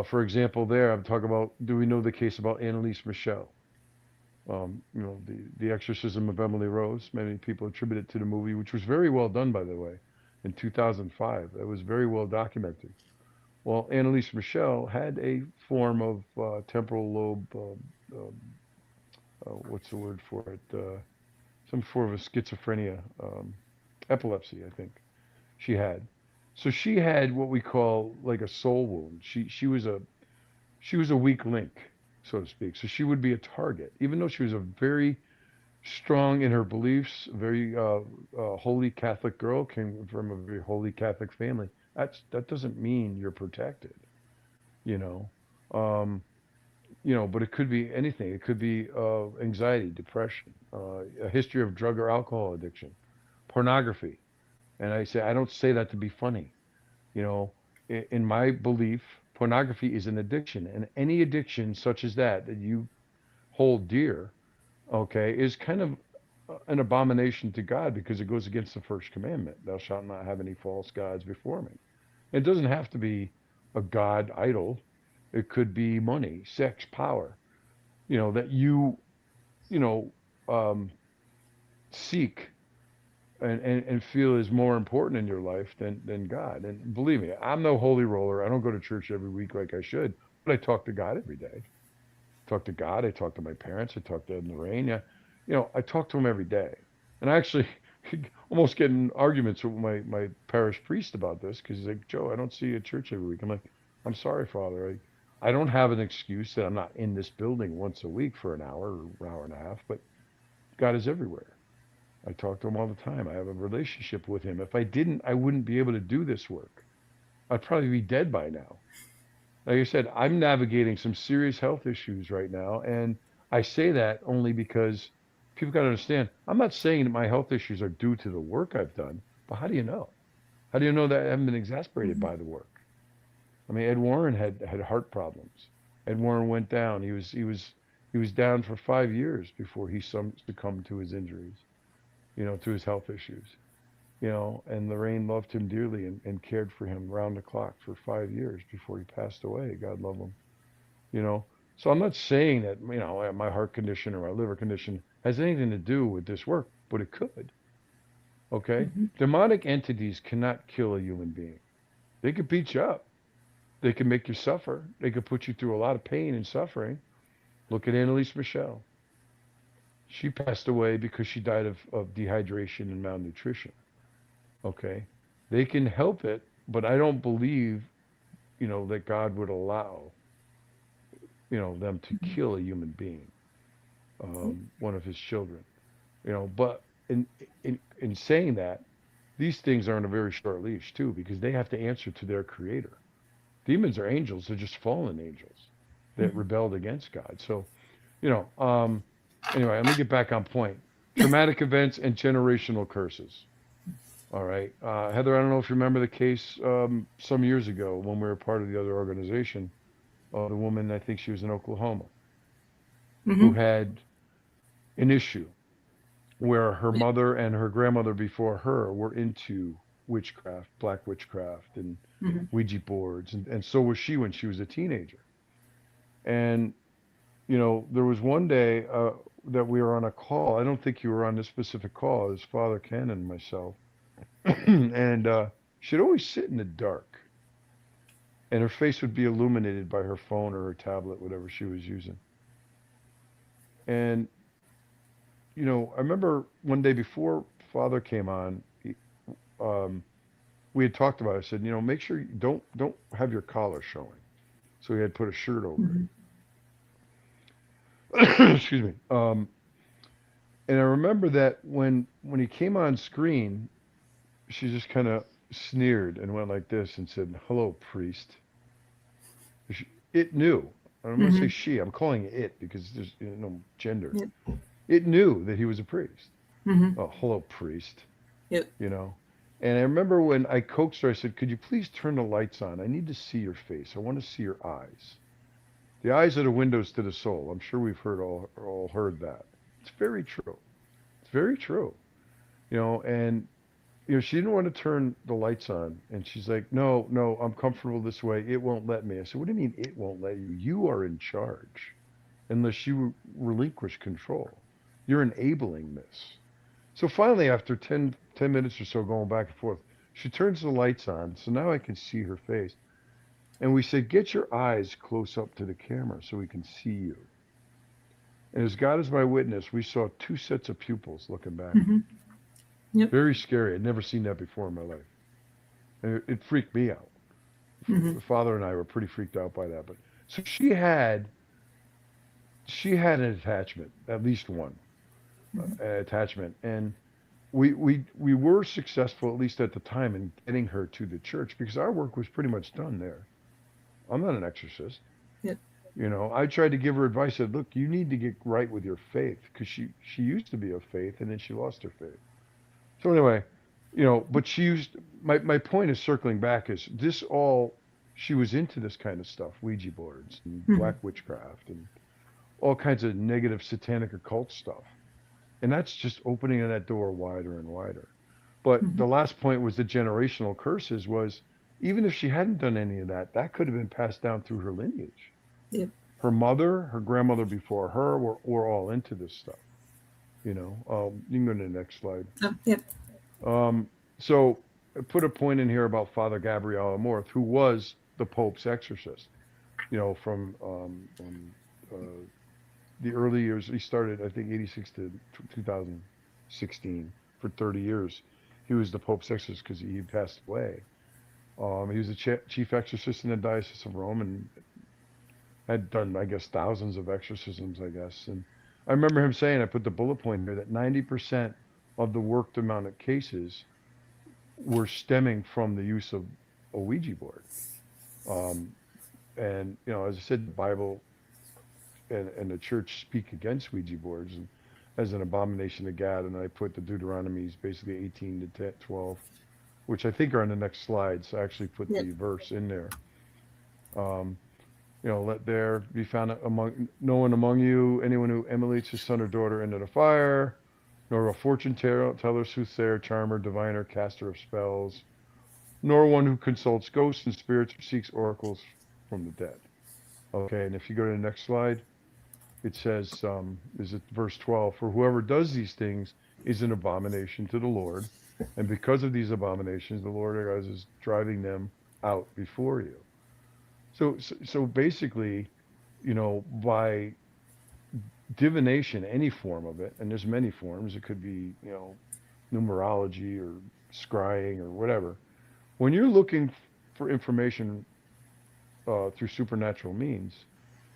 For example, there I'm talking about. Do we know the case about Annalise Michelle? The Exorcism of Emily Rose. Many people attribute it to the movie, which was very well done, by the way, in 2005. It was very well documented. Well, Annalise Michelle had a form of temporal lobe. What's the word for it? Some form of schizophrenia, epilepsy, I think she had. So she had what we call like a soul wound. She was a weak link, so to speak. So she would be a target, even though she was a very strong in her beliefs, very holy Catholic girl, came from a very holy Catholic family. That doesn't mean you're protected, you know. Um, but it could be anything. It could be anxiety, depression, a history of drug or alcohol addiction, pornography. And I don't say that to be funny. You know, in my belief, pornography is an addiction, and any addiction such as that you hold dear, okay, is kind of an abomination to God because it goes against the first commandment: "Thou shalt not have any false gods before me." It doesn't have to be a god idol. It could be money, sex, power. That you know um, seek and feel is more important in your life than God. And believe me, I'm no holy roller. I don't go to church every week like I should, but I talk to God every day. Talk to God. I talk to my parents. I talk to Ed and Lorraine. Yeah, I talk to them every day. And I actually almost get in arguments with my parish priest about this because he's like, Joe, I don't see you at church every week. I'm like, I'm sorry, Father. I don't have an excuse that I'm not in this building once a week for an hour or an hour and a half, but God is everywhere. I talk to him all the time. I have a relationship with him. If I didn't, I wouldn't be able to do this work. I'd probably be dead by now. Like I said, I'm navigating some serious health issues right now. And I say that only because people got to understand, I'm not saying that my health issues are due to the work I've done, but how do you know? How do you know that I haven't been exasperated by the work? I mean, Ed Warren had heart problems. Ed Warren went down. He was down for 5 years before he succumbed to his injuries, to his health issues. And Lorraine loved him dearly and cared for him round the clock for 5 years before he passed away. God love him. You know, so I'm not saying that, my heart condition or my liver condition has anything to do with this work, but it could. Okay. Demonic entities cannot kill a human being. They could beat you up. They can make you suffer. They could put you through a lot of pain and suffering. Look at Annalise Michelle. She passed away because she died of dehydration and malnutrition. Okay. They can help it, but I don't believe, that God would allow, them to kill a human being, one of his children. But in saying that, these things are on a very short leash too, because they have to answer to their creator. Demons are angels; they're just fallen angels that rebelled against God. So, anyway, let me get back on point. Traumatic events and generational curses. All right, Heather, I don't know if you remember the case some years ago when we were part of the other organization. The woman, I think she was in Oklahoma, who had an issue where her mother and her grandmother before her were into witchcraft, black witchcraft, and Ouija boards, and so was she when she was a teenager. And there was one day that we were on a call. I don't think you were on this specific call. It was Father Ken and myself, and she'd always sit in the dark, and her face would be illuminated by her phone or her tablet, whatever she was using. And I remember one day before Father came on, we had talked about it. I said, make sure you don't have your collar showing. So he had put a shirt over it. Excuse me. And I remember that when he came on screen, she just kind of sneered and went like this and said, "Hello, priest." It knew. I'm going to say she. I'm calling it it because there's no gender. Yep. It knew that he was a priest. Oh, hello, priest. Yep. And I remember when I coaxed her, I said, "Could you please turn the lights on? I need to see your face. I want to see your eyes. The eyes are the windows to the soul." I'm sure we've all heard that. It's very true. It's very true. And she didn't want to turn the lights on, and she's like, "No, I'm comfortable this way. It won't let me." I said, "What do you mean it won't let you? You are in charge, unless you relinquish control. You're enabling this." So finally, after 10 minutes or so going back and forth, she turns the lights on, so now I can see her face. And we said, "Get your eyes close up to the camera so we can see you." And as God is my witness, we saw 2 sets of pupils looking back. Yep. Very scary. I'd never seen that before in my life. And it freaked me out. The Father and I were pretty freaked out by that. But so she had an attachment, at least one attachment. And we were successful, at least at the time, in getting her to the church because our work was pretty much done there. I'm not an exorcist. Yep. I tried to give her advice. I said, "Look, you need to get right with your faith," because she used to be of faith and then she lost her faith. So anyway, but she used, my point is circling back is this she was into this kind of stuff, Ouija boards and black witchcraft and all kinds of negative satanic occult stuff. And that's just opening that door wider and wider. But the last point was the generational curses was, even if she hadn't done any of that, that could have been passed down through her lineage. Yep. Her mother, her grandmother before her were all into this stuff. You can go to the next slide. Yep. So I put a point in here about Father Gabriel Amorth, who was the Pope's exorcist, from the early years. He started, I think, 86 to 2016 for 30 years. He was the Pope's exorcist because he passed away. He was the chief exorcist in the Diocese of Rome and had done, I guess, thousands of exorcisms, I guess. And I remember him saying, I put the bullet point here, that 90% of the worked amount of cases were stemming from the use of a Ouija board. Um, and, as I said, the Bible and the church speak against Ouija boards and as an abomination to God. And I put the Deuteronomies, basically 18 to 12, which I think are on the next slide. So I actually put the verse in there. Um, let there be found no one among you, anyone who emulates his son or daughter into the fire, nor a fortune teller, soothsayer, charmer, diviner, caster of spells, nor one who consults ghosts and spirits or seeks oracles from the dead. Okay, and if you go to the next slide, it says, is it verse 12? For whoever does these things is an abomination to the Lord, and because of these abominations, the Lord our God is driving them out before you. So basically, by divination, any form of it, and there's many forms. It could be, numerology or scrying or whatever. When you're looking for information through supernatural means,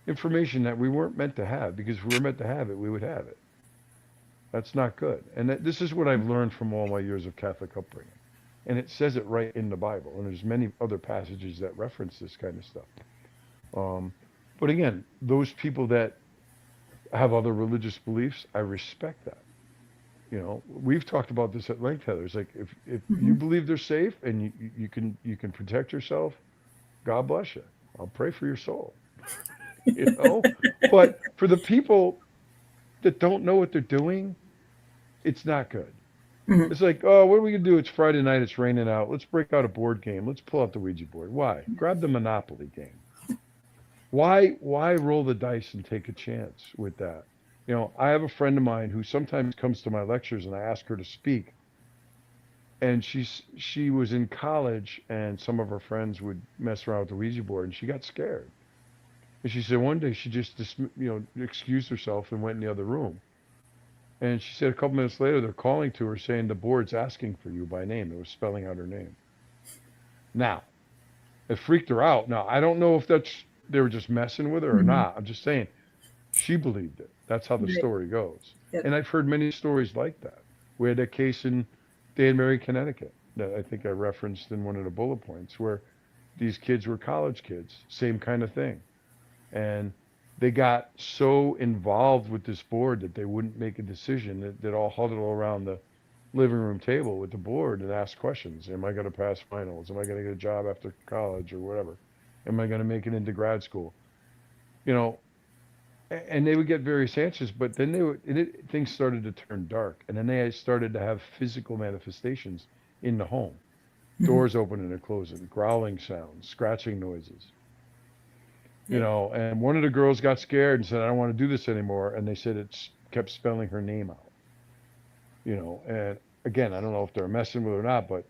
information that we weren't meant to have, because if we were meant to have it, we would have it. That's not good. And this is what I've learned from all my years of Catholic upbringing. And it says it right in the Bible. And there's many other passages that reference this kind of stuff. But again, those people that have other religious beliefs, I respect that. We've talked about this at length, Heather. It's like if you believe they're safe and you can protect yourself, God bless you. I'll pray for your soul. But for the people that don't know what they're doing, it's not good. It's like, oh, what are we gonna do? It's Friday night, it's raining out. Let's break out a board game. Let's pull out the Ouija board. Why? Grab the Monopoly game. Why roll the dice and take a chance with that? I have a friend of mine who sometimes comes to my lectures and I ask her to speak. And she was in college and some of her friends would mess around with the Ouija board and she got scared. And she said one day she just excused herself and went in the other room. And she said a couple minutes later they're calling to her saying the board's asking for you by name. It was spelling out her name. Now, it freaked her out. Now, I don't know if they were just messing with her or not. I'm just saying she believed it. That's how the story goes. Yep. And I've heard many stories like that. We had a case in Danbury, Connecticut that I think I referenced in one of the bullet points where these kids were college kids, same kind of thing. And they got so involved with this board that they wouldn't make a decision. They'd all huddle around the living room table with the board and ask questions. Am I going to pass finals? Am I going to get a job after college or whatever? Am I going to make it into grad school? And they would get various answers, but then things started to turn dark. And then they started to have physical manifestations in the home. Doors opening and closing, growling sounds, scratching noises. And one of the girls got scared and said, I don't want to do this anymore. And they said it kept spelling her name out. And again, I don't know if they're messing with her or not, but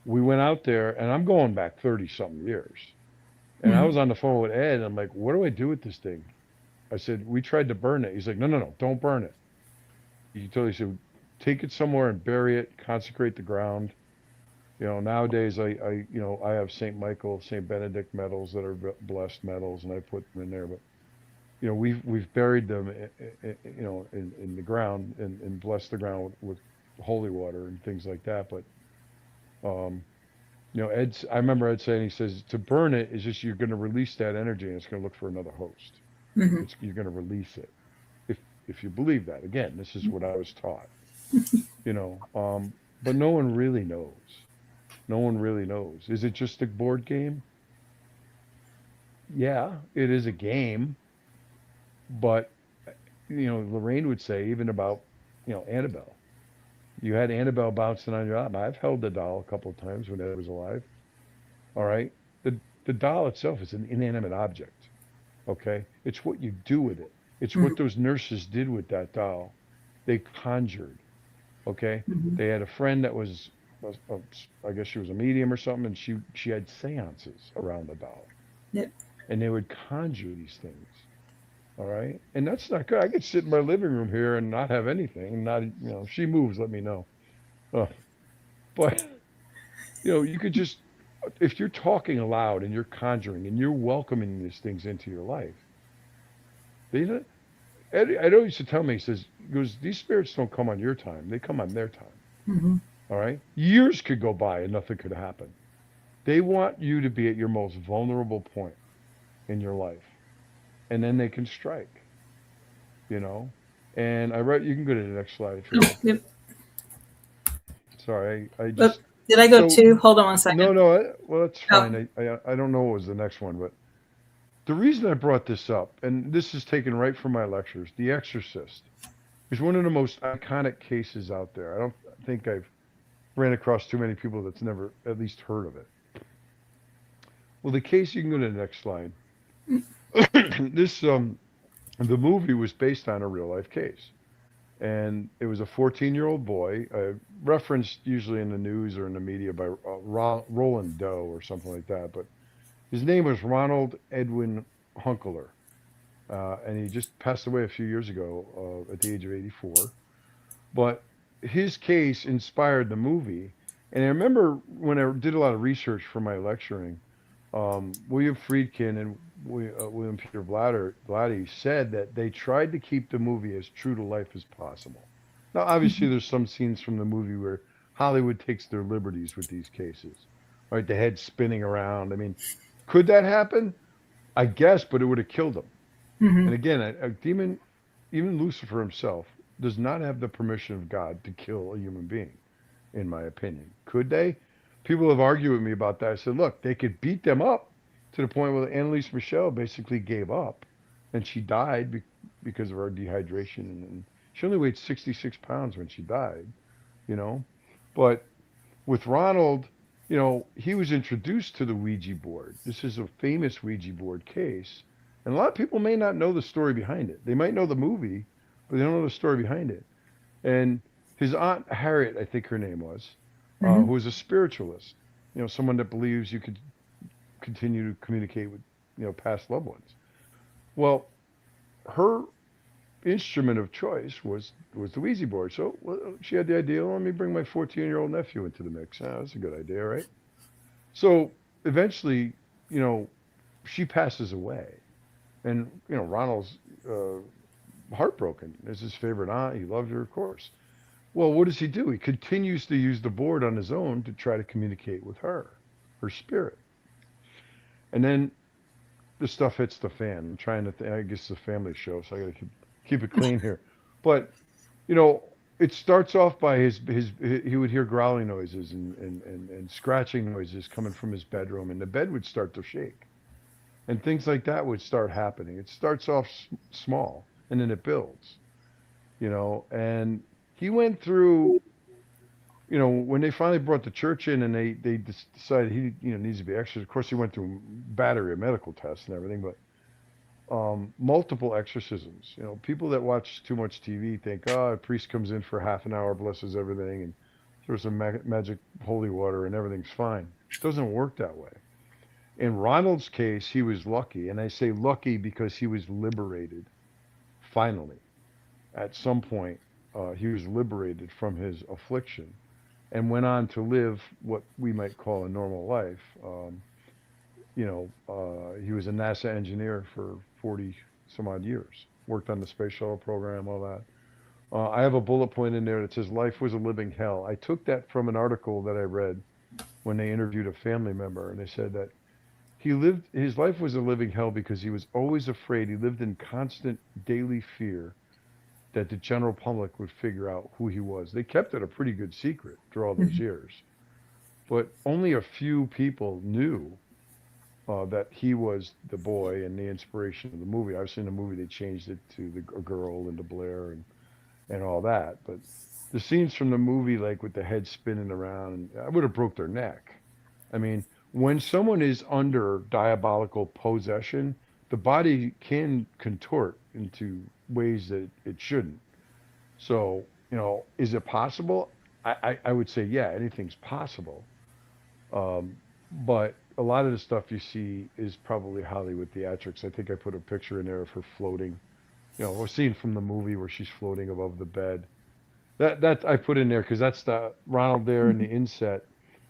we went out there and I'm going back 30 something years. And I was on the phone with Ed. And I'm like, what do I do with this thing? I said, we tried to burn it. He's like, no, don't burn it. He said, take it somewhere and bury it, consecrate the ground. Nowadays I have St. Michael, St. Benedict medals that are blessed medals, and I put them in there. But we've buried them, in the ground and blessed the ground with holy water and things like that. But I remember Ed saying, he says, to burn it is just you're going to release that energy and it's going to look for another host. You're going to release it if you believe that. Again, this is what I was taught. But no one really knows. No one really knows. Is it just a board game? Yeah, it is a game. But Lorraine would say even about Annabelle. You had Annabelle bouncing on your arm. I've held the doll a couple of times when Ed was alive. All right, the doll itself is an inanimate object. Okay, it's what you do with it. It's what those nurses did with that doll. They conjured. Okay, they had a friend that was, I guess she was a medium or something, and she had seances around the doll. Yep. And they would conjure these things. All right, and that's not good. I could sit in my living room here and not have anything, and not if she moves, let me know. But you could just, if you're talking aloud and you're conjuring and you're welcoming these things into your life, Eddie used to tell me, he goes, these spirits don't come on your time. They come on their time. Mm-hmm. All right. Years could go by and nothing could happen. They want you to be at your most vulnerable point in your life. And then they can strike, you know? And you can go to the next slide if you Oh, like. yep. Sorry. I Oh, just, did I go so, two? Hold on one second. no, well, that's Oh. fine. I don't know what was the next one, but the reason I brought this up, and this is taken right from my lectures, The Exorcist is one of the most iconic cases out there. I don't think I've ran across too many people that's never at least heard of it. Well, the case, you can go to the next slide. The movie was based on a real life case. And it was a 14-year-old boy, referenced usually in the news or in the media by Roland Doe or something like that. But his name was Ronald Edwin Hunkeler. And he just passed away a few years ago at the age of 84. But his case inspired the movie. And I remember when I did a lot of research for my lecturing, William Friedkin and William Peter Blatty said that they tried to keep the movie as true to life as possible. Now, obviously, there's some scenes from the movie where Hollywood takes their liberties with these cases, right? The head spinning around. I mean, could that happen? I guess, but it would have killed him. Mm-hmm. And again, a demon, even Lucifer himself, does not have the permission of God to kill a human being, in my opinion. Could they? People have argued with me about that. I said, look, they could beat them up to the point where Annalise Michelle basically gave up and she died because of her dehydration. And she only weighed 66 pounds when she died, you know. But with Ronald, you know, he was introduced to the Ouija board. This is a famous Ouija board case. And a lot of people may not know the story behind it. They might know the movie, but they don't know the story behind it. And his aunt Harriet, I think her name was, who was a spiritualist, you know, someone that believes you could continue to communicate with, you know, past loved ones. Well, her instrument of choice was the Ouija board. So she had the idea, let me bring my 14-year-old nephew into the mix. That's a good idea, right? So eventually, you know, she passes away. And, you know, Ronald's heartbroken. It's his favorite aunt. He loved her, of course. Well, what does he do? He continues to use the board on his own to try to communicate with her spirit. And then the stuff hits the fan. I'm trying to I guess it's a family show, so I got to keep it clean here. But, you know, it starts off by he would hear growling noises and scratching noises coming from his bedroom, and the bed would start to shake. And things like that would start happening. It starts off small, and then it builds, you know. And he went through, you know, when they finally brought the church in and they decided he, you know, needs to be exorcised. Of course, he went through battery of medical tests and everything, but multiple exorcisms. You know, people that watch too much TV think, oh, a priest comes in for half an hour, blesses everything, and throws some magic holy water, and everything's fine. It doesn't work that way. In Ronald's case, he was lucky, and I say lucky because he was liberated, finally. At some point, he was liberated from his affliction and went on to live what we might call a normal life. You know, he was a NASA engineer for 40 some odd years, worked on the space shuttle program, all that. I have a bullet point in there that says life was a living hell. I took that from an article that I read when they interviewed a family member, and they said that his life was a living hell because he was always afraid. He lived in constant daily fear that the general public would figure out who he was. They kept it a pretty good secret for all those years. But only a few people knew that he was the boy and the inspiration of the movie. Obviously in the movie they changed it to a girl and the Blair and all that. But the scenes from the movie, like with the head spinning around, I would have broke their neck. I mean, when someone is under diabolical possession, the body can contort into ways that it shouldn't. So, you know, is it possible? I would say, yeah, anything's possible. But a lot of the stuff you see is probably Hollywood theatrics. I think I put a picture in there of her floating. You know, a scene from the movie where she's floating above the bed. That I put in there because that's the Ronald there in the inset.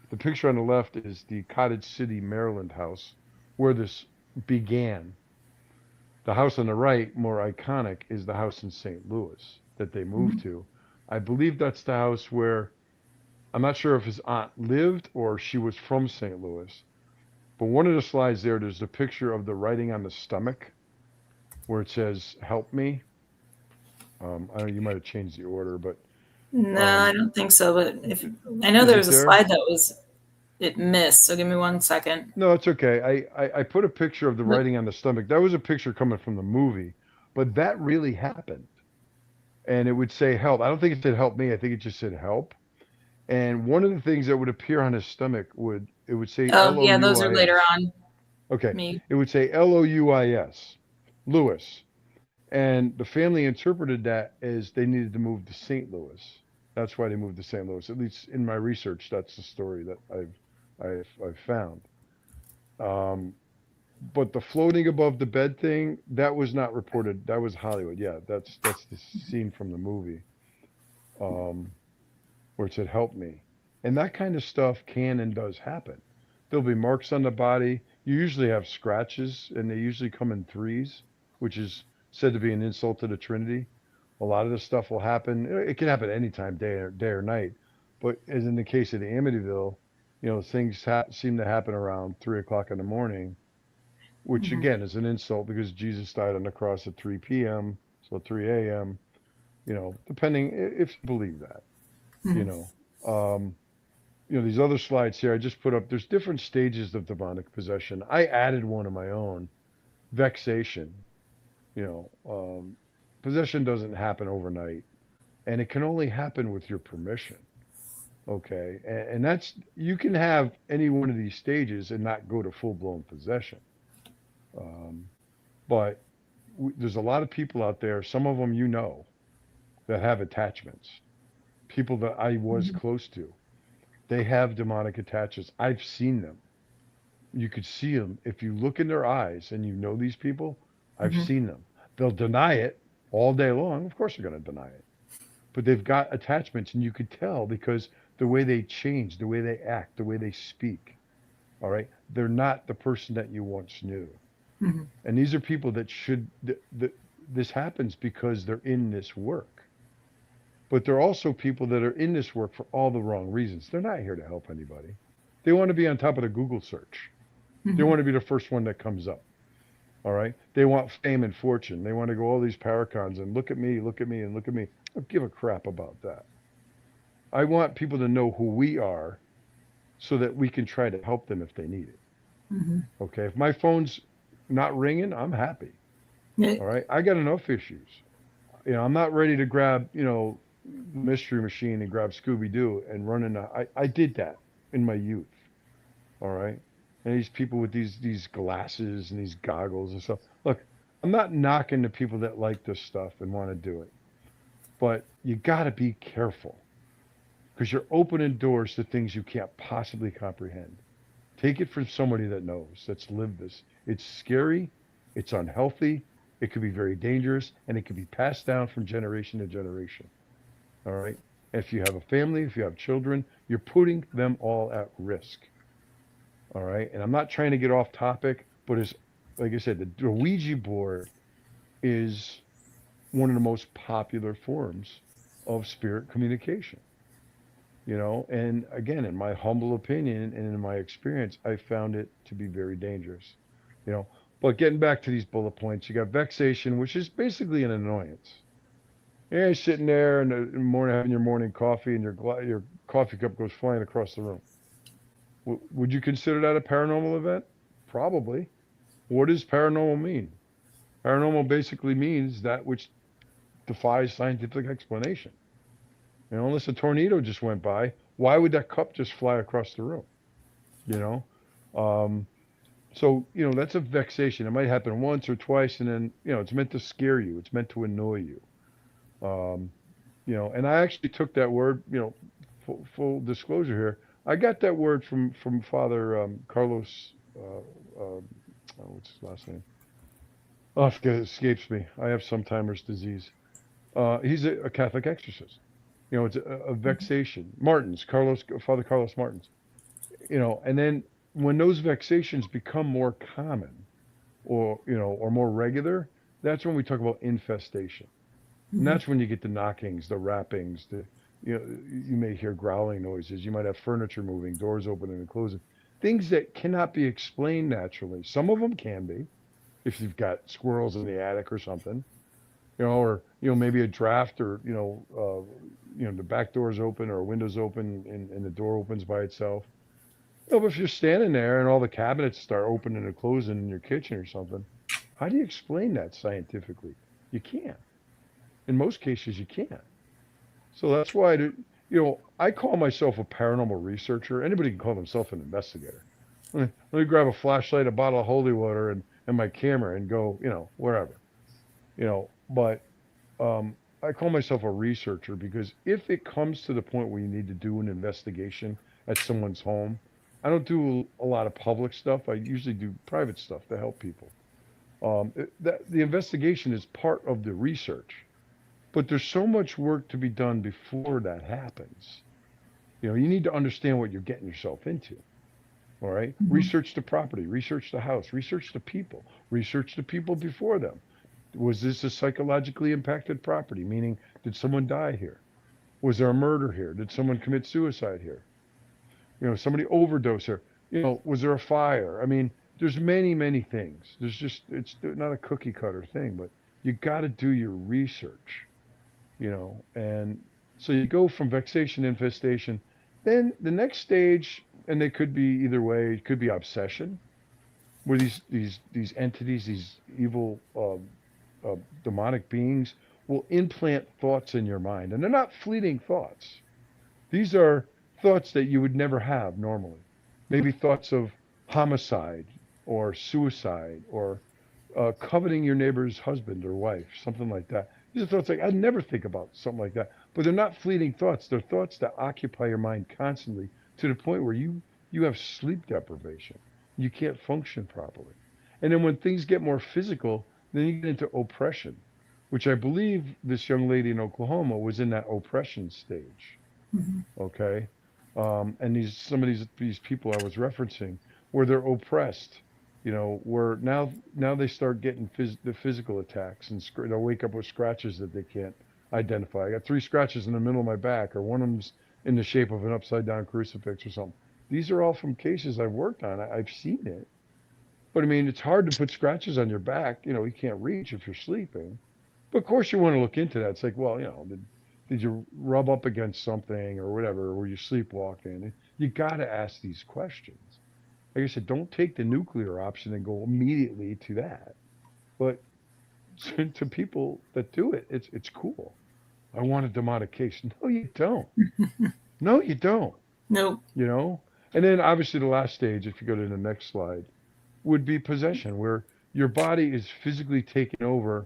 The picture on the left is the Cottage City, Maryland house where this began. The house on the right, more iconic, is the house in St. Louis that they moved to. I believe that's the house where, I'm not sure if his aunt lived or she was from St. Louis, but one of the slides there's a picture of the writing on the stomach where it says, "Help me." I know you might have changed the order, but No, I don't think so. But if I know is there it was a there? slide that it missed. So give me 1 second. No, it's okay. I put a picture of the Nope. writing on the stomach. That was a picture coming from the movie, but that really happened. And it would say help. I don't think it said help me. I think it just said help. And one of the things that would appear on his stomach would say Oh, yeah, those are later Louis. on. Okay. Me. It would say Louis, Lewis. And the family interpreted that as they needed to move to St. Louis. That's why they moved to St. Louis. At least in my research, that's the story that I've found. But the floating above the bed thing, that was not reported. That was Hollywood. Yeah, that's the scene from the movie, where it said "help me," and that kind of stuff can and does happen. There'll be marks on the body. You usually have scratches, and they usually come in threes, which is said to be an insult to the Trinity. A lot of this stuff will happen. It can happen anytime, day or night. But as in the case of the Amityville, things seem to happen around 3 o'clock in the morning, which again is an insult because Jesus died on the cross at 3 p.m. So 3 a.m. Depending if you believe that, you know. These other slides here I just put up. There's different stages of demonic possession. I added one of my own, vexation. Possession doesn't happen overnight, and it can only happen with your permission. Okay, and that's, you can have any one of these stages and not go to full-blown possession. But there's a lot of people out there, some of them that have attachments. People that I was close to, they have demonic attachments. I've seen them. You could see them if you look in their eyes and these people. I've seen them. They'll deny it all day long. Of course they're going to deny it. But they've got attachments, and you could tell because the way they change, the way they act, the way they speak. All right? They're not the person that you once knew. And these are people that this happens because they're in this work. But they're also people that are in this work for all the wrong reasons. They're not here to help anybody. They want to be on top of the Google search. They want to be the first one that comes up. All right? They want fame and fortune. They want to go all these paracons and look at me, and look at me. I don't give a crap about that. I want people to know who we are so that we can try to help them if they need it. Okay? If my phone's not ringing, I'm happy. All right? I got enough issues. I'm not ready to grab, Mystery Machine and grab Scooby-Doo and run in. I did that in my youth. All right? And these people with these glasses and these goggles and stuff. Look, I'm not knocking the people that like this stuff and want to do it. But you got to be careful because you're opening doors to things you can't possibly comprehend. Take it from somebody that knows, that's lived this. It's scary. It's unhealthy. It could be very dangerous, and it could be passed down from generation to generation. All right? If you have a family, if you have children, you're putting them all at risk. All right? And I'm not trying to get off topic, but like I said, the Ouija board is one of the most popular forms of spirit communication. And again, in my humble opinion and in my experience, I found it to be very dangerous. But getting back to these bullet points, you got vexation, which is basically an annoyance. You're sitting there in the morning having your morning coffee, and your coffee cup goes flying across the room. Would you consider that a paranormal event? Probably. What does paranormal mean? Paranormal basically means that which defies scientific explanation. Unless a tornado just went by, why would that cup just fly across the room? So, that's a vexation. It might happen once or twice, and then, it's meant to scare you. It's meant to annoy you. And I actually took that word, full disclosure here. I got that word from Father Carlos, what's his last name? Oh, it escapes me. I have Sometimers disease. He's a Catholic exorcist. It's a vexation. Father Carlos Martins. And then when those vexations become more common, or, or more regular, that's when we talk about infestation. And that's when you get the knockings, the rappings, you may hear growling noises. You might have furniture moving, doors opening and closing, things that cannot be explained naturally. Some of them can be, if you've got squirrels in the attic or something, or, maybe a draft, or, the back door's open or a window's open, and the door opens by itself. But if you're standing there and all the cabinets start opening and closing in your kitchen or something, how do you explain that scientifically? You can't. In most cases, you can't. So that's why, I call myself a paranormal researcher. Anybody can call themselves an investigator. Let me grab a flashlight, a bottle of holy water, and my camera and go, wherever. But I call myself a researcher because if it comes to the point where you need to do an investigation at someone's home, I don't do a lot of public stuff. I usually do private stuff to help people. The investigation is part of the research, but there's so much work to be done before that happens. You need to understand what you're getting yourself into. All right. Research the property, research the house, research the people before them. Was this a psychologically impacted property? Meaning, did someone die here? Was there a murder here? Did someone commit suicide here? Somebody overdose here. Was there a fire? I mean, there's many, many things. It's not a cookie cutter thing, but you got to do your research, and so you go from vexation, infestation, then the next stage, and they could be either way. It could be obsession, where these entities, these evil, demonic beings will implant thoughts in your mind, and they're not fleeting thoughts. These are thoughts that you would never have normally. Maybe thoughts of homicide or suicide or coveting your neighbor's husband or wife, something like that. These are thoughts like, I'd never think about something like that. But they're not fleeting thoughts. They're thoughts that occupy your mind constantly to the point where you have sleep deprivation. You can't function properly. And then when things get more physical, then you get into oppression, which I believe this young lady in Oklahoma was in that oppression stage. Okay. And some of these people I was referencing, where they're oppressed, where now they start getting the physical attacks, and they'll wake up with scratches that they can't identify. I got 3 scratches in the middle of my back, or one of them's in the shape of an upside down crucifix or something. These are all from cases I've worked on. I've seen it. But I mean, it's hard to put scratches on your back. You can't reach if you're sleeping. But of course you want to look into that. It's like, well, did you rub up against something or whatever? Or were you sleepwalking? You got to ask these questions. Like I said, don't take the nuclear option and go immediately to that. But to people that do it, it's cool. I want a demonic case. No, you don't. No, you don't. Nope. And then obviously the last stage, if you go to the next slide, would be possession, where your body is physically taken over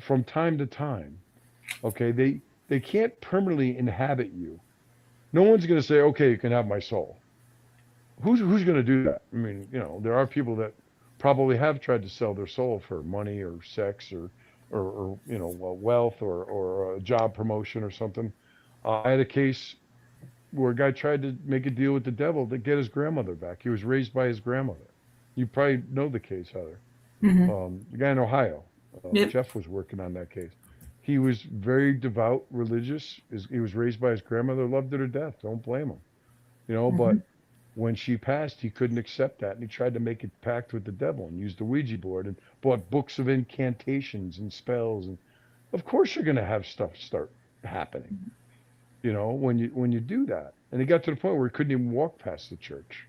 from time to time. Okay, they can't permanently inhabit you. No one's going to say, okay, you can have my soul. Who's going to do that? I mean, there are people that probably have tried to sell their soul for money or sex or wealth or a job promotion or something. I had a case where a guy tried to make a deal with the devil to get his grandmother back. He was raised by his grandmother. You probably know the case, Heather. The guy in Ohio. Yep. Jeff was working on that case. He was very devout, religious. He was raised by his grandmother, loved her to death. Don't blame him. But when she passed, he couldn't accept that. And he tried to make a pact with the devil and used the Ouija board and bought books of incantations and spells. And of course you're going to have stuff start happening, when you do that. And he got to the point where he couldn't even walk past the church,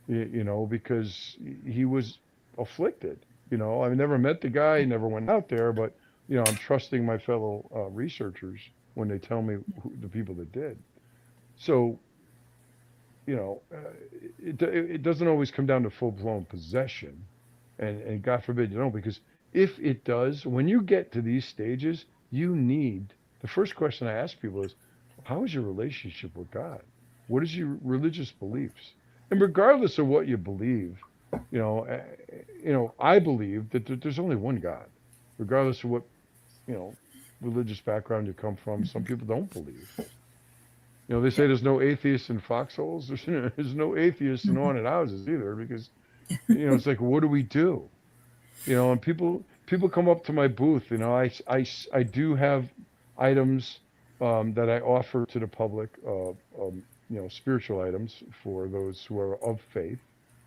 because he was afflicted. I never met the guy, never went out there, but I'm trusting my fellow researchers when they tell me the people that did. So, it doesn't always come down to full-blown possession, and God forbid because if it does, when you get to these stages, the first question I ask people is, how is your relationship with God? What is your religious beliefs? And regardless of what you believe, I believe that there's only one God, regardless of what, religious background you come from. Some people don't believe. They say there's no atheists in foxholes. There's no atheists in haunted houses either, because, it's like, what do we do? And people come up to my booth. I do have items that I offer to the public, spiritual items for those who are of faith,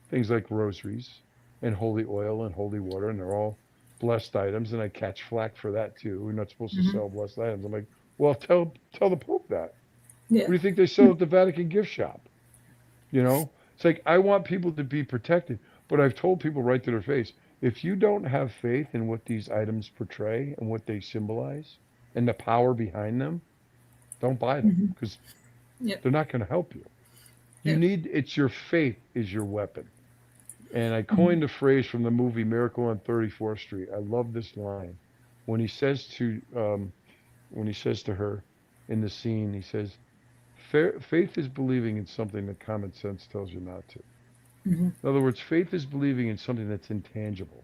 things like rosaries and holy oil and holy water, and they're all blessed items. And I catch flack for that too. We're not supposed to Hmm. sell blessed items. I'm like, well, tell the Pope that. What Yeah. do you think they sell at the Vatican gift shop? It's like I want people to be protected, but I've told people right to their face, if you don't have faith in what these items portray and what they symbolize and the power behind them, don't buy them Hmm. because Yep. they're not going to help you. Yep. It's your faith is your weapon. And I Hmm. coined a phrase from the movie Miracle on 34th Street. I love this line when he says to her in the scene, he says, Faith is believing in something that common sense tells you not to. Hmm. In other words, faith is believing in something that's intangible.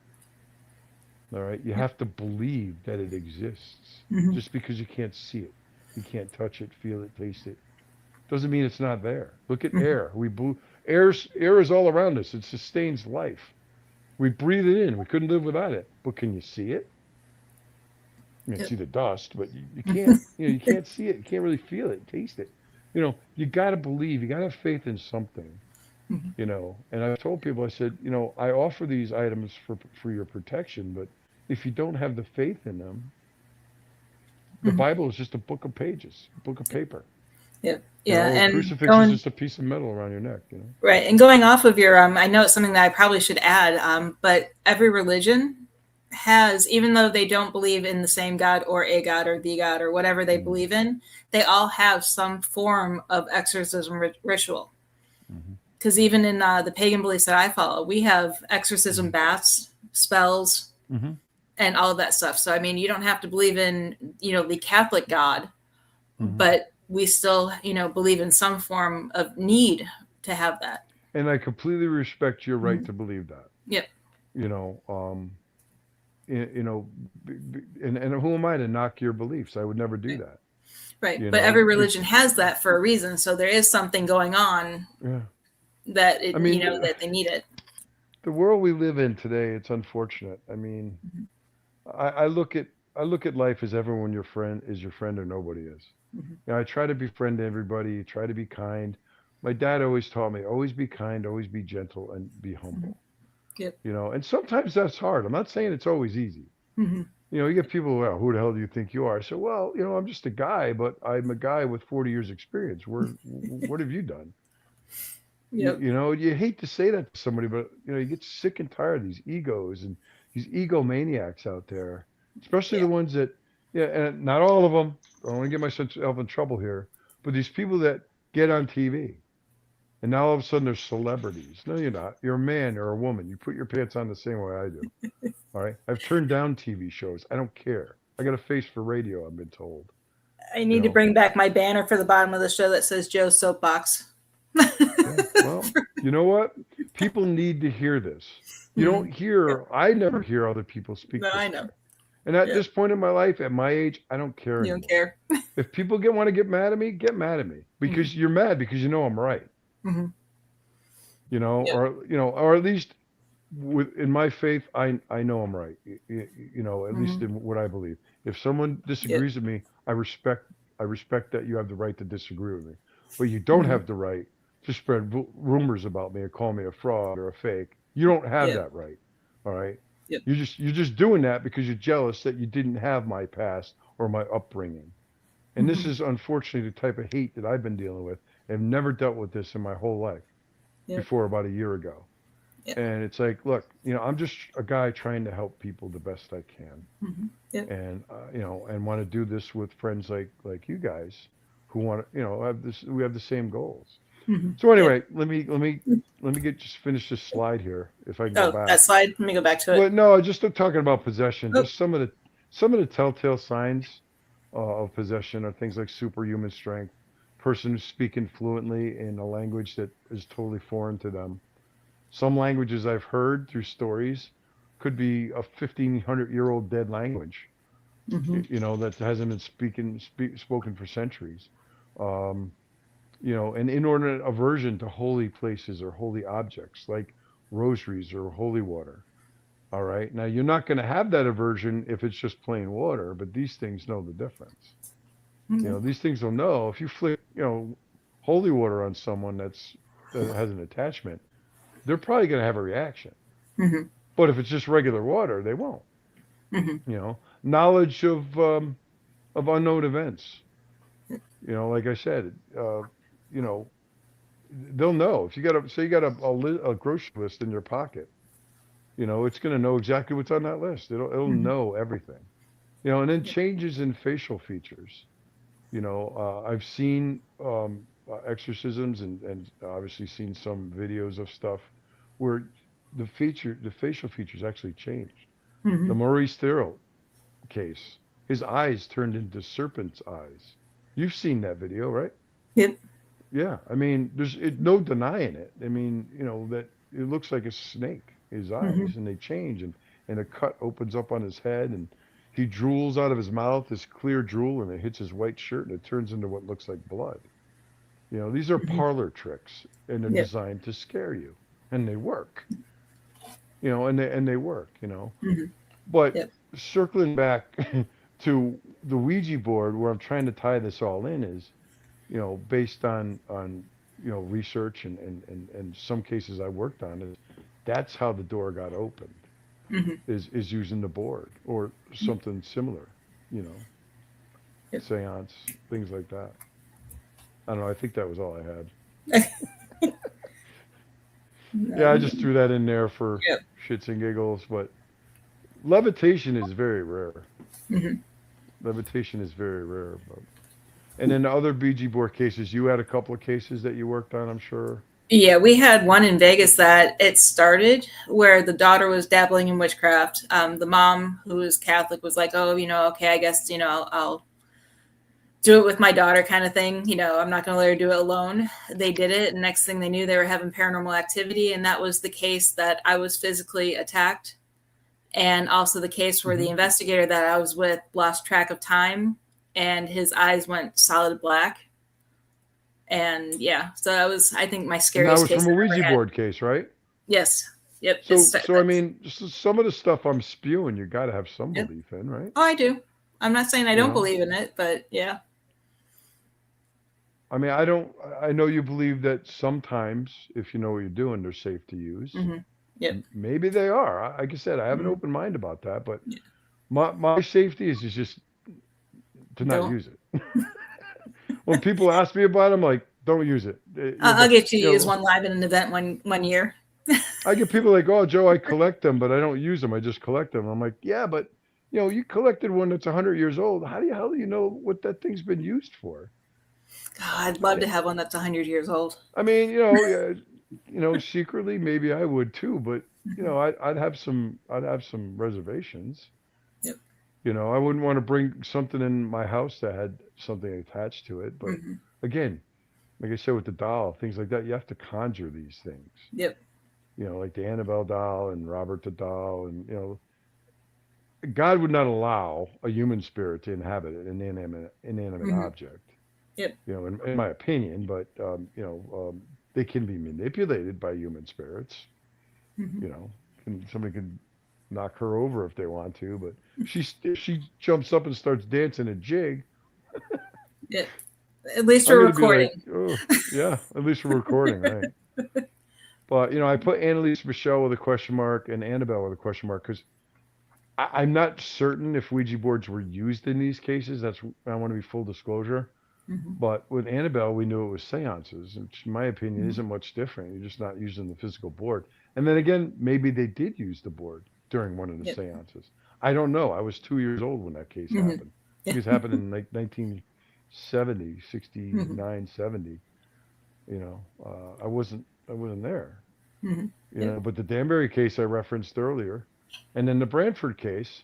All right. You have to believe that it exists Hmm. just because you can't see it. You can't touch it, feel it, taste it. Doesn't mean it's not there. Look at Hmm. air. Air is all around us. It sustains life. We breathe it in. We couldn't live without it. But can you see it? You can Yep. see the dust, but you can't, you can't see it. You can't really feel it, taste it. You got to believe. You got to have faith in something. Hmm. And I've told people, I said, I offer these items for your protection, but if you don't have the faith in them, the Hmm. Bible is just a book of pages, a book of paper. Yep. Yeah. A And crucifix is going just a piece of metal around your neck. right, and going off of your, I know it's something that I probably should add, but every religion has, even though they don't believe in the same God or a God or the God or whatever they Mm-hmm. believe in, they all have some form of exorcism ritual. Mm-hmm. Because even in the pagan beliefs that I follow, we have exorcism Mm-hmm. baths, spells, Mm-hmm. and all of that stuff. So, I mean, you don't have to believe in, the Catholic God, Mm-hmm. but we still, believe in some form of need to have that. And I completely respect your right Mhm. to believe that. Yep. You know, um, you know, and who am I to knock your beliefs? I would never do that. Right. You But know, every religion it's has that for a reason. So there is something going on yeah. that I mean, that they need it. the world we live in today, it's unfortunate. I mean, Mhm. I look at life as everyone your friend or nobody is. Mhm. I try to befriend everybody, try to be kind. My dad always taught me, always be kind, always be gentle, and be Mhm. humble. Yep. And sometimes that's hard. I'm not saying it's always easy. Mhm. You get people, well, who the hell do you think you are? I said, well, I'm just a guy, but I'm a guy with 40 years experience. What have you done? Yep. You hate to say that to somebody, but you get sick and tired of these egos and these egomaniacs out there, especially Yeah. the ones that, yeah, and not all of them. I don't want to get myself in trouble here, but these people that get on TV and now all of a sudden they're celebrities. No, you're not. You're a man or a woman. You put your pants on the same way I do. All right. I've turned down TV shows. I don't care. I got a face for radio, I've been told. I You need to know, bring back my banner for the bottom of the show that says Joe's Soapbox. yeah. Well, you know what? People need to hear this. You don't Mhm. Yep. hear, I never hear other people No, speak I this way. know. And at Yep. this point in my life, at my age, I don't care You don't anymore. care. If people want to get mad at me, get mad at me Mhm. because you're mad because you know I'm right. Mhm. Yep. Or at least in my faith, I know I'm right. At least Mhm. in what I believe. If someone Yep. disagrees with me, I respect that you have the right to disagree with me, but you don't Mhm. have the right to spread rumors about me or call me a fraud or a fake. You don't have Yep. that right. All right. Yep. You're just doing that because you're jealous that you didn't have my past or my upbringing. And this Mhm. is unfortunately the type of hate that I've been dealing with. I've never dealt with this in my whole life Yep. before about a year ago. Yep. And it's like, look, I'm just a guy trying to help people the best I can, Mhm. Yep. and and want to do this with friends like you guys, who want to, have this. We have the same goals. Mhm. So Yep. anyway, let me just finish this slide here, if I can go Oh, that back. slide. Let me go back to it. Well, no, just talking about possession. Oh. Just some of the telltale signs of possession are things like superhuman strength, person who's speaking fluently in a language that is totally foreign to them. Some languages I've heard through stories could be a 1,500-year-old dead language, Mhm. that hasn't been spoken for centuries. Um, an inordinate aversion to holy places or holy objects like rosaries or holy water. All right. Now you're not going to have that aversion if it's just plain water, but these things know the difference. These things will know if you flick, holy water on someone that has an attachment, they're probably going to have a reaction. But if it's just regular water, they won't. Knowledge of unknown events. Like I said, they'll know if you got a grocery list in your pocket. It's going to know exactly what's on that list. It'll know everything. And then changes in facial features. I've seen exorcisms and obviously seen some videos of stuff where the facial features actually changed. The Maurice Theroux case, his eyes turned into serpent's eyes. You've seen that video, right? Yep. Yeah. I mean, there's no denying it. I mean, that it looks like a snake, his eyes, and they change, and a cut opens up on his head, and he drools out of his mouth, this clear drool, and it hits his white shirt, and it turns into what looks like blood. These are parlor tricks, and they're designed to scare you, and they work. And they work. But circling back to the Ouija board, where I'm trying to tie this all in is, based on research and some cases I worked on, is that's how the door got opened. Is using the board or something similar, seance, things like that. I don't know. I think that was all I had. Yeah, I just threw that in there for shits and giggles, but levitation is very rare. Levitation is very rare. But... And then the other Ouija board cases, you had a couple of cases that you worked on, I'm sure. Yeah, we had one in Vegas that it started where the daughter was dabbling in witchcraft. The mom, who was Catholic, was like, oh, okay, I guess, I'll do it with my daughter kind of thing. I'm not going to let her do it alone. They did it. And next thing they knew, they were having paranormal activity. And that was the case that I was physically attacked. And also the case where the investigator that I was with lost track of time and his eyes went solid black. And so that was, I think, my scariest case. That was from a Ouija board case, right? Yes. Yep. So I mean, some of the stuff I'm spewing, you got to have some belief in, right? Oh, I do. I'm not saying I don't believe in it, but yeah. I mean, I know you believe that sometimes, if you know what you're doing, they're safe to use. Yep. Maybe they are. Like I said, I have an open mind about that, but my safety is just to not use it. When people ask me about it, I'm like, don't use it. I'll get you to use one live in an event one year. I get people like, oh, Joe, I collect them, but I don't use them. I just collect them. I'm like, yeah, but you collected one that's 100 years old. How do you know what that thing's been used for? God, I'd love to have one that's 100 years old. I mean, secretly maybe I would too, but I'd have some reservations. Yep. I wouldn't want to bring something in my house that had something attached to it. But again, like I said, with the doll, things like that, you have to conjure these things. Yep. Like the Annabelle doll and Robert the doll, and God would not allow a human spirit to inhabit an inanimate object. Yep. In my opinion, but they can be manipulated by human spirits. Somebody can knock her over if they want to, but if she jumps up and starts dancing a jig. Yeah. At least we're recording. At least we're recording, right? But I put Annalise Michelle with a question mark and Annabelle with a question mark because I'm not certain if Ouija boards were used in these cases. I want to be full disclosure. But with Annabelle, we knew it was seances, which in my opinion isn't much different. You're just not using the physical board. And then again, maybe they did use the board during one of the seances. I don't know. I was 2 years old when that case happened. It was happened in like 1970, 69, 70. I wasn't there. But the Danbury case I referenced earlier, and then the Brantford case,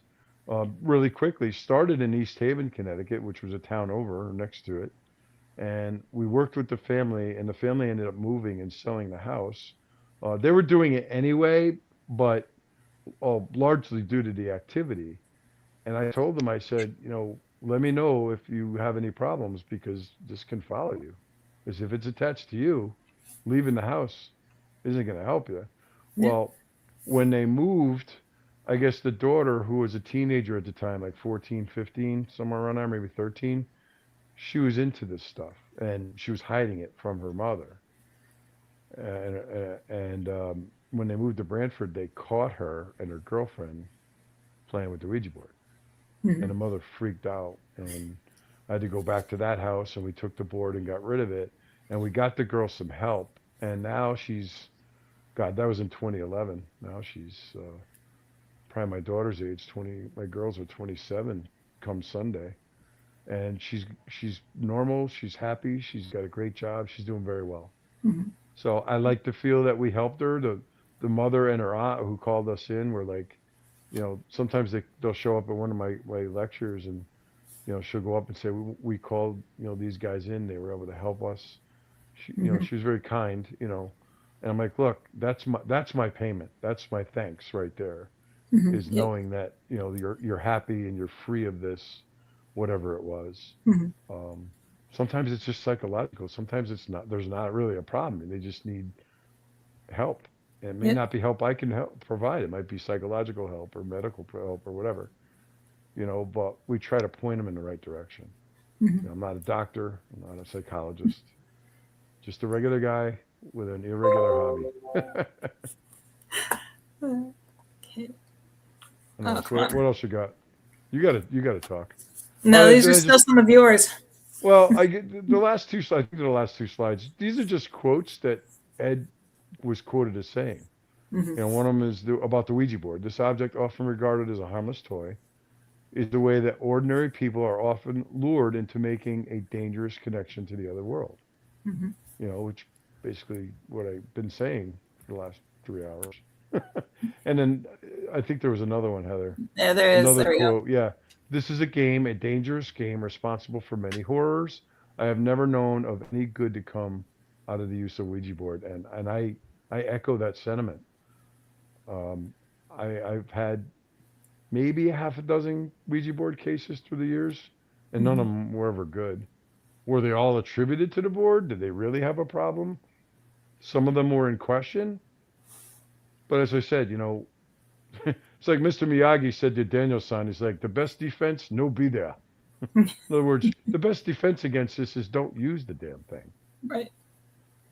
really quickly started in East Haven, Connecticut, which was a town over next to it. And we worked with the family, and the family ended up moving and selling the house. They were doing it anyway, but largely due to the activity. And I told them, I said, let me know if you have any problems because this can follow you. Because if it's attached to you, leaving the house isn't going to help you. Well, when they moved, I guess the daughter, who was a teenager at the time, like 14, 15, somewhere around there, maybe 13, she was into this stuff and she was hiding it from her mother. And when they moved to Brantford, they caught her and her girlfriend playing with the Ouija board. And the mother freaked out. And I had to go back to that house and we took the board and got rid of it. And we got the girl some help. And now she's, God, that was in 2011. Now she's probably my daughter's age, 20. My girls are 27 come Sunday. And she's normal. She's happy. She's got a great job. She's doing very well. So I like to feel that we helped her. The mother and her aunt who called us in were like, sometimes they'll show up at one of my lectures and, she'll go up and say, we called, these guys in. They were able to help us. She, she was very kind, and I'm like, look, that's my payment. That's my thanks right there, is knowing that, you're happy and you're free of this, whatever it was. Sometimes it's just psychological. Sometimes it's not. There's not really a problem. They just need help. And it may not be help I can help provide. It might be psychological help or medical help or whatever. But we try to point them in the right direction. I'm not a doctor. I'm not a psychologist. Just a regular guy with an irregular hobby. Okay. What else you got? You got to talk. No, these are still some of yours. Well, I get the last two slides. I think the last two slides. These are just quotes that Ed was quoted as saying. One of them is about the Ouija board. This object, often regarded as a harmless toy, is the way that ordinary people are often lured into making a dangerous connection to the other world. Which basically what I've been saying for the last 3 hours. And then I think there was another one, Heather. Yeah, there is. Another there we quote. go. Yeah. This is a game, a dangerous game, responsible for many horrors. I have never known of any good to come out of the use of Ouija board, and I echo that sentiment. I've had maybe a half a dozen Ouija board cases through the years, and none of them were ever good. Were they all attributed to the board? Did they really have a problem? Some of them were in question. But as I said, it's like Mr. Miyagi said to Daniel-san, he's like, the best defense, no be there. In other words, the best defense against this is don't use the damn thing. Right.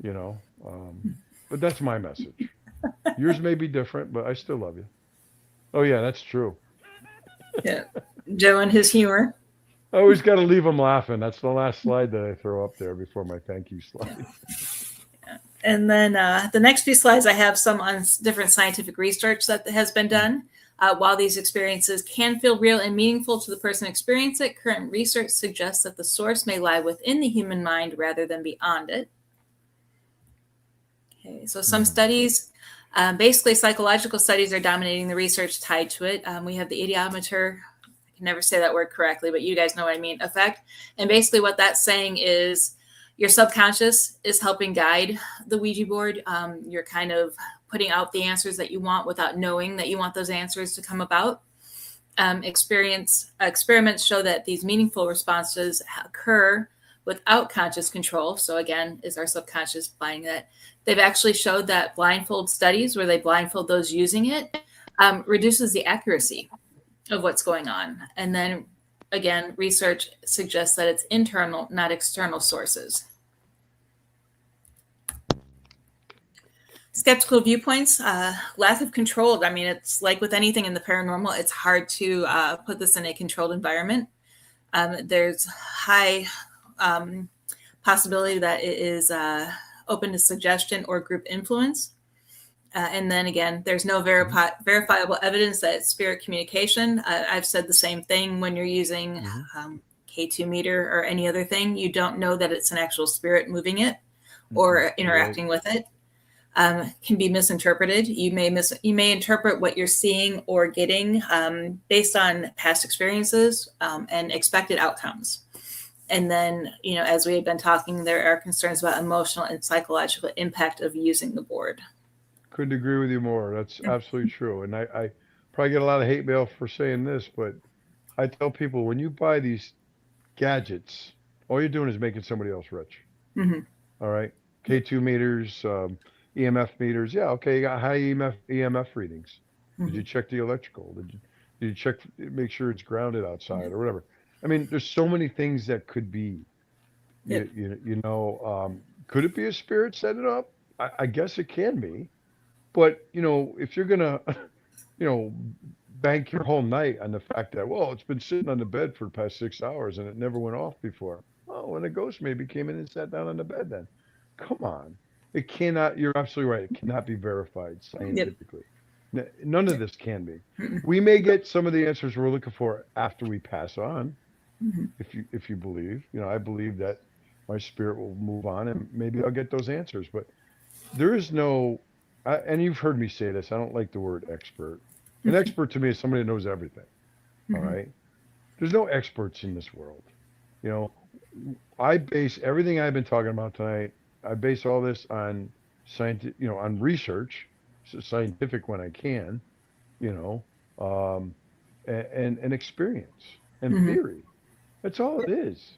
But that's my message. Yours may be different, but I still love you. Oh, yeah, that's true. Yeah. Joe and his humor. I always got to leave them laughing. That's the last slide that I throw up there before my thank you slide. And then the next few slides, I have some on different scientific research that has been done. While these experiences can feel real and meaningful to the person experiencing it, current research suggests that the source may lie within the human mind rather than beyond it. Okay, so some studies, basically psychological studies are dominating the research tied to it. We have the idiometer, I can never say that word correctly, but you guys know what I mean, effect. And basically what that's saying is your subconscious is helping guide the Ouija board. You're kind of putting out the answers that you want without knowing that you want those answers to come about. Experiments show that these meaningful responses occur without conscious control. So again, is our subconscious buying that? They've actually showed that blindfold studies where they blindfold those using it reduces the accuracy of what's going on. And then again, research suggests that it's internal, not external sources. Skeptical viewpoints, lack of control. I mean, it's like with anything in the paranormal, it's hard to put this in a controlled environment. There's high possibility that it is open to suggestion or group influence. And then again, there's no verifiable evidence that it's spirit communication. I've said the same thing when you're using K2 meter or any other thing. You don't know that it's an actual spirit moving it or interacting with it. Can be misinterpreted. You may interpret what you're seeing or getting based on past experiences and expected outcomes. And then, as we have been talking, there are concerns about emotional and psychological impact of using the board. Couldn't agree with you more. That's absolutely true. And I probably get a lot of hate mail for saying this, but I tell people when you buy these gadgets, all you're doing is making somebody else rich. All right. K2 meters, EMF meters. Yeah. Okay. You got high EMF readings. Did you check the electrical? Did you check, make sure it's grounded outside or whatever? I mean, there's so many things that could be. Yep. Could it be a spirit setting it up? I guess it can be. But, if you're going to, you know, bank your whole night on the fact that, well, it's been sitting on the bed for the past 6 hours and it never went off before. Oh, and a ghost maybe came in and sat down on the bed then. Come on. It cannot, you're absolutely right. It cannot be verified scientifically. None of this can be. We may get some of the answers we're looking for after we pass on. If you believe, I believe that my spirit will move on and maybe I'll get those answers. But there is no, and you've heard me say this, I don't like the word expert. An expert to me is somebody that knows everything. All right. There's no experts in this world. I base everything I've been talking about tonight. I base all this on on research, so scientific when I can, and experience and theory. That's all it is,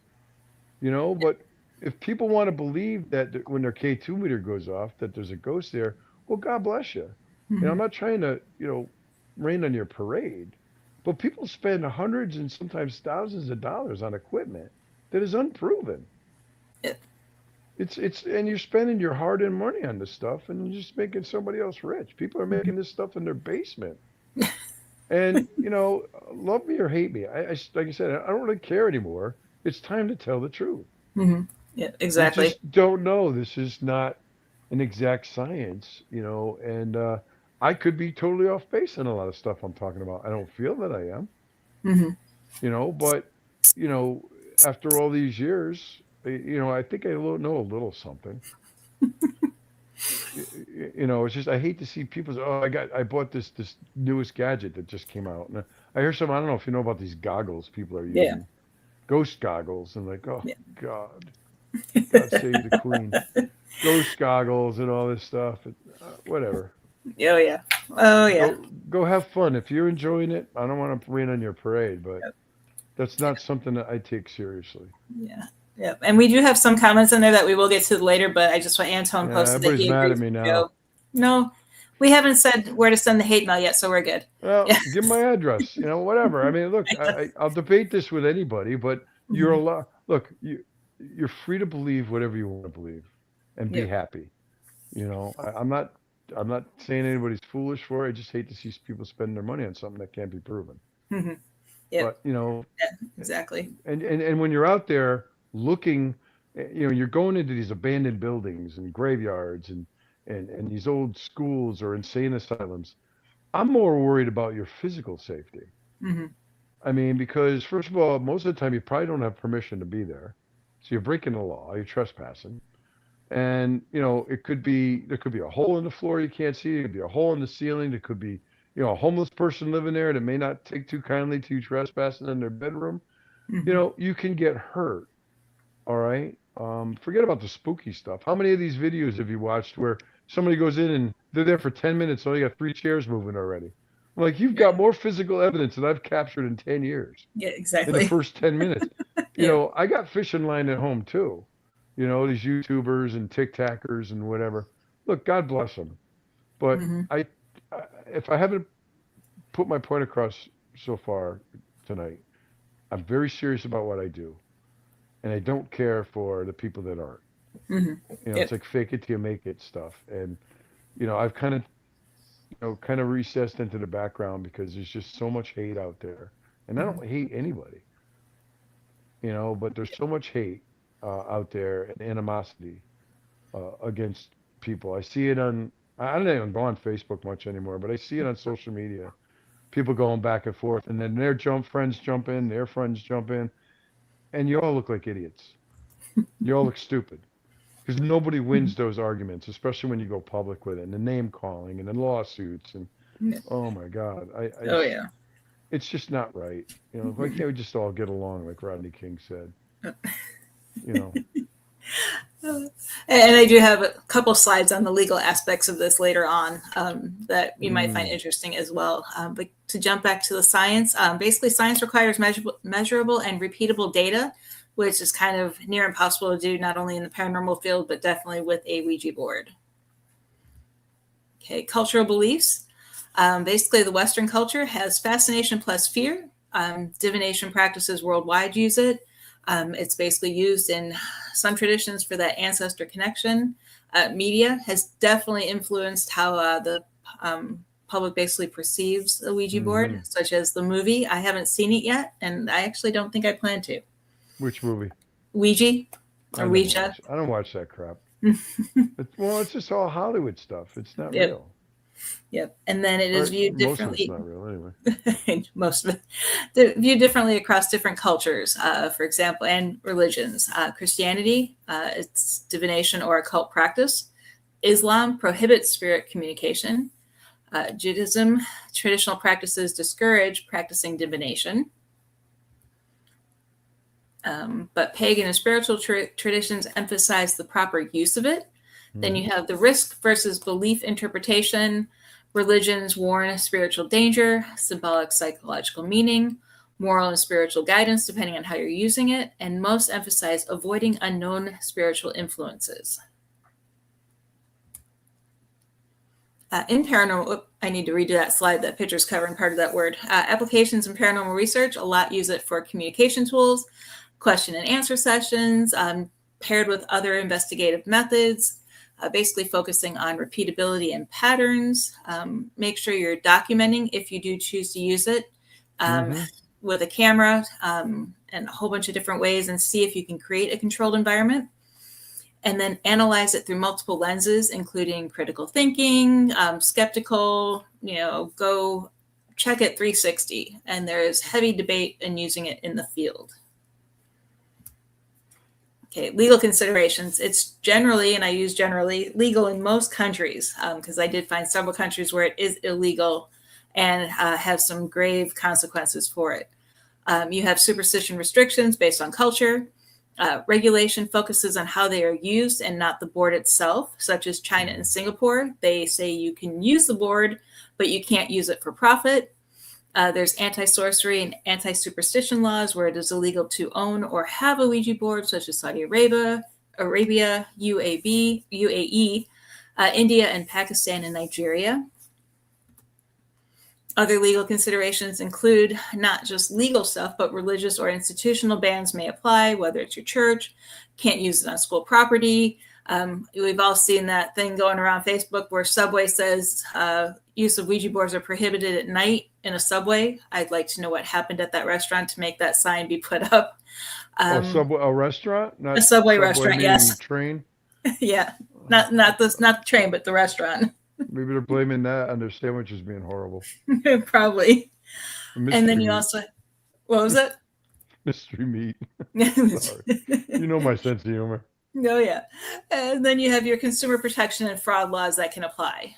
But if people want to believe that when their K2 meter goes off, that there's a ghost there, well, God bless you. I'm not trying to, rain on your parade, but people spend hundreds and sometimes thousands of dollars on equipment that is unproven. It's and you're spending your hard-earned money on this stuff, and you're just making somebody else rich. People are making this stuff in their basement, and love me or hate me. I like I said, I don't really care anymore. It's time to tell the truth. Yeah, exactly. I just don't know. This is not an exact science, and I could be totally off base on a lot of stuff I'm talking about. I don't feel that I am, but after all these years, I think I know a little something. It's just I hate to see people say, "Oh, I bought this newest gadget that just came out." And I hear some. I don't know if you know about these goggles people are using, ghost goggles, and like, oh God, God save the Queen, ghost goggles and all this stuff, whatever. Oh yeah. Go have fun if you're enjoying it. I don't want to rain on your parade, but that's not something that I take seriously. Yeah, and we do have some comments in there that we will get to later, but I just want Anton posted that he mad agrees at me with now. Joe. No, we haven't said where to send the hate mail yet, so we're good. Well, give my address, whatever. I mean, look, I'll debate this with anybody, but you're allowed. Look, you're free to believe whatever you want to believe, and be happy. I'm not saying anybody's foolish for it. I just hate to see people spend their money on something that can't be proven. But exactly. And when you're out there looking, you're going into these abandoned buildings and graveyards and these old schools or insane asylums. I'm more worried about your physical safety. I mean, because first of all, most of the time you probably don't have permission to be there, so you're breaking the law, you're trespassing, and there could be a hole in the floor you can't see, there could be a hole in the ceiling, there could be a homeless person living there that may not take too kindly to you trespassing in their bedroom. You can get hurt. All right. Forget about the spooky stuff. How many of these videos have you watched where somebody goes in and they're there for 10 minutes, and only got 3 chairs moving already? Like, you've got more physical evidence than I've captured in 10 years. Yeah, exactly. In the first 10 minutes. I got fishing line at home too. These YouTubers and TikTokers and whatever. Look, God bless them. But if I haven't put my point across so far tonight, I'm very serious about what I do. And I don't care for the people that aren't. It's like fake it till you make it stuff. And, I've kind of recessed into the background because there's just so much hate out there. And I don't hate anybody, but there's so much hate out there and animosity against people. I see it I don't even go on Facebook much anymore, but I see it on social media. People going back and forth, and then their friends jump in, their friends jump in. And you all look like idiots. You all look stupid. Because nobody wins those arguments, especially when you go public with it, and the name calling and the lawsuits. And oh my God. It's just not right. Why can't we just all get along like Rodney King said? And I do have a couple slides on the legal aspects of this later on that you might find interesting as well. But to jump back to the science, basically science requires measurable and repeatable data, which is kind of near impossible to do, not only in the paranormal field, but definitely with a Ouija board. Okay, cultural beliefs. Basically, the Western culture has fascination plus fear. Divination practices worldwide use it. It's basically used in some traditions for that ancestor connection. Media has definitely influenced how the public basically perceives the Ouija board, such as the movie. I haven't seen it yet, and I actually don't think I plan to. Which movie? Ouija or Ouija. I don't watch that crap. It's just all Hollywood stuff. It's not Yep. real. Yep. And then it is viewed differently. Most of it's not real anyway. Most of it viewed differently across different cultures, for example, and religions. Christianity, it's divination or occult practice. Islam prohibits spirit communication. Judaism, traditional practices discourage practicing divination. But pagan and spiritual traditions emphasize the proper use of it. Then you have the risk versus belief interpretation. Religions warn spiritual danger, symbolic psychological meaning, moral and spiritual guidance, depending on how you're using it. And most emphasize avoiding unknown spiritual influences. In paranormal, I need to redo that slide. That picture's covering part of that word. Applications in paranormal research, a lot use it for communication tools, question and answer sessions, paired with other investigative methods. Basically focusing on repeatability and patterns. Make sure you're documenting if you do choose to use it with a camera and a whole bunch of different ways, and see if you can create a controlled environment. And then analyze it through multiple lenses, including critical thinking, skeptical, go check it 360. And there's heavy debate in using it in the field. Okay, legal considerations. It's generally, and I use generally, legal in most countries, because I did find several countries where it is illegal and have some grave consequences for it. You have superstition restrictions based on culture. Regulation focuses on how they are used and not the board itself, such as China and Singapore. They say you can use the board, but you can't use it for profit. There's anti-sorcery and anti-superstition laws where it is illegal to own or have a Ouija board, such as Saudi Arabia, UAE, India, and Pakistan and Nigeria. Other legal considerations include not just legal stuff, but religious or institutional bans may apply, whether it's your church, can't use it on school property. We've all seen that thing going around Facebook where Subway says use of Ouija boards are prohibited at night in a Subway. I'd like to know what happened at that restaurant to make that sign be put up. A restaurant? Not a Subway restaurant, yes. Train? Yeah, not the train, but the restaurant. Maybe they're blaming that on their sandwiches being horrible. Probably. And then meat. you also, what was it? Mystery meat. Sorry. You know my sense of humor. Oh, yeah. And then you have your consumer protection and fraud laws that can apply.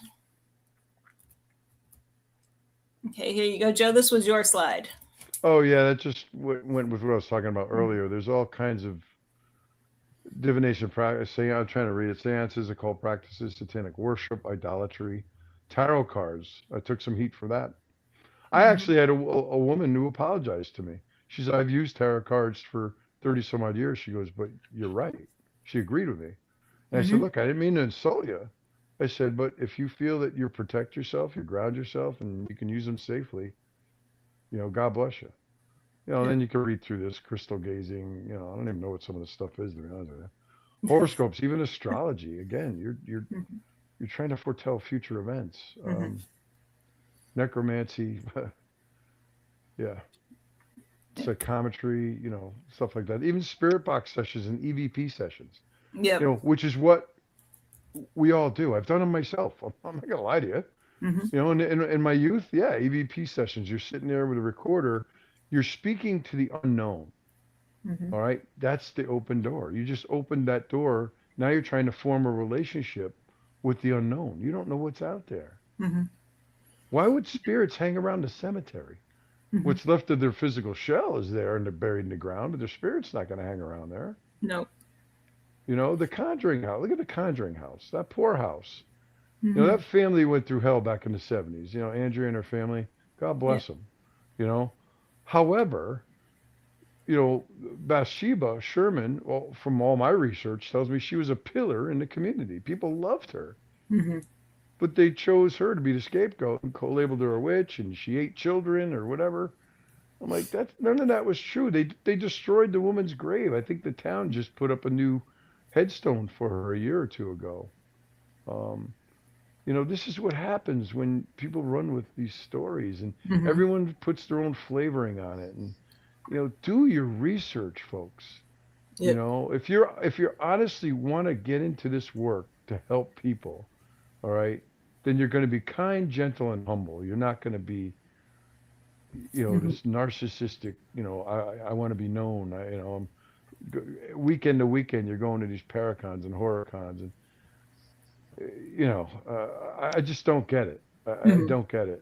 Okay, here you go, Joe. This was your slide. Oh, yeah. That just went with what I was talking about earlier. There's all kinds of divination practice. I'm trying to read it. Seances, occult practices, satanic worship, idolatry, tarot cards. I took some heat for that. I actually had a woman who apologized to me. She said, I've used tarot cards for 30 some odd years. She goes, but you're right. She agreed with me. And I said, look, I didn't mean to insult you. I said, but if you feel that you protect yourself, you ground yourself, and you can use them safely, God bless you. Then you can read through this crystal gazing. I don't even know what some of this stuff is, to be honest with you. Horoscopes, even astrology. Again, you're trying to foretell future events. Necromancy, yeah. Psychometry, stuff like that. Even spirit box sessions and EVP sessions. Yeah. Which is what we all do. I've done them myself. I'm not gonna lie to you. In my youth, EVP sessions. You're sitting there with a recorder. You're speaking to the unknown. All right, that's the open door. You just opened that door. Now you're trying to form a relationship with the unknown. You don't know what's out there. Why would spirits hang around the cemetery? What's left of their physical shell is there and they're buried in the ground, but their spirit's not going to hang around there. No. The Conjuring house. Look at the Conjuring house. That poor house. That family went through hell back in the 70s. Andrea and her family. God bless them. However, Bathsheba Sherman, well, from all my research, tells me she was a pillar in the community. People loved her. but they chose her to be the scapegoat and co-labeled her a witch, and she ate children or whatever. I'm like, none of that was true. They destroyed the woman's grave. I think the town just put up a new headstone for her a year or two ago. This is what happens when people run with these stories, and everyone puts their own flavoring on it. And do your research, folks. Yep. If you're honestly want to get into this work to help people, all right, then you're going to be kind, gentle, and humble. You're not going to be this narcissistic, I want to be known. I'm weekend to weekend, you're going to these paracons and horror cons, and I just don't get it. I don't get it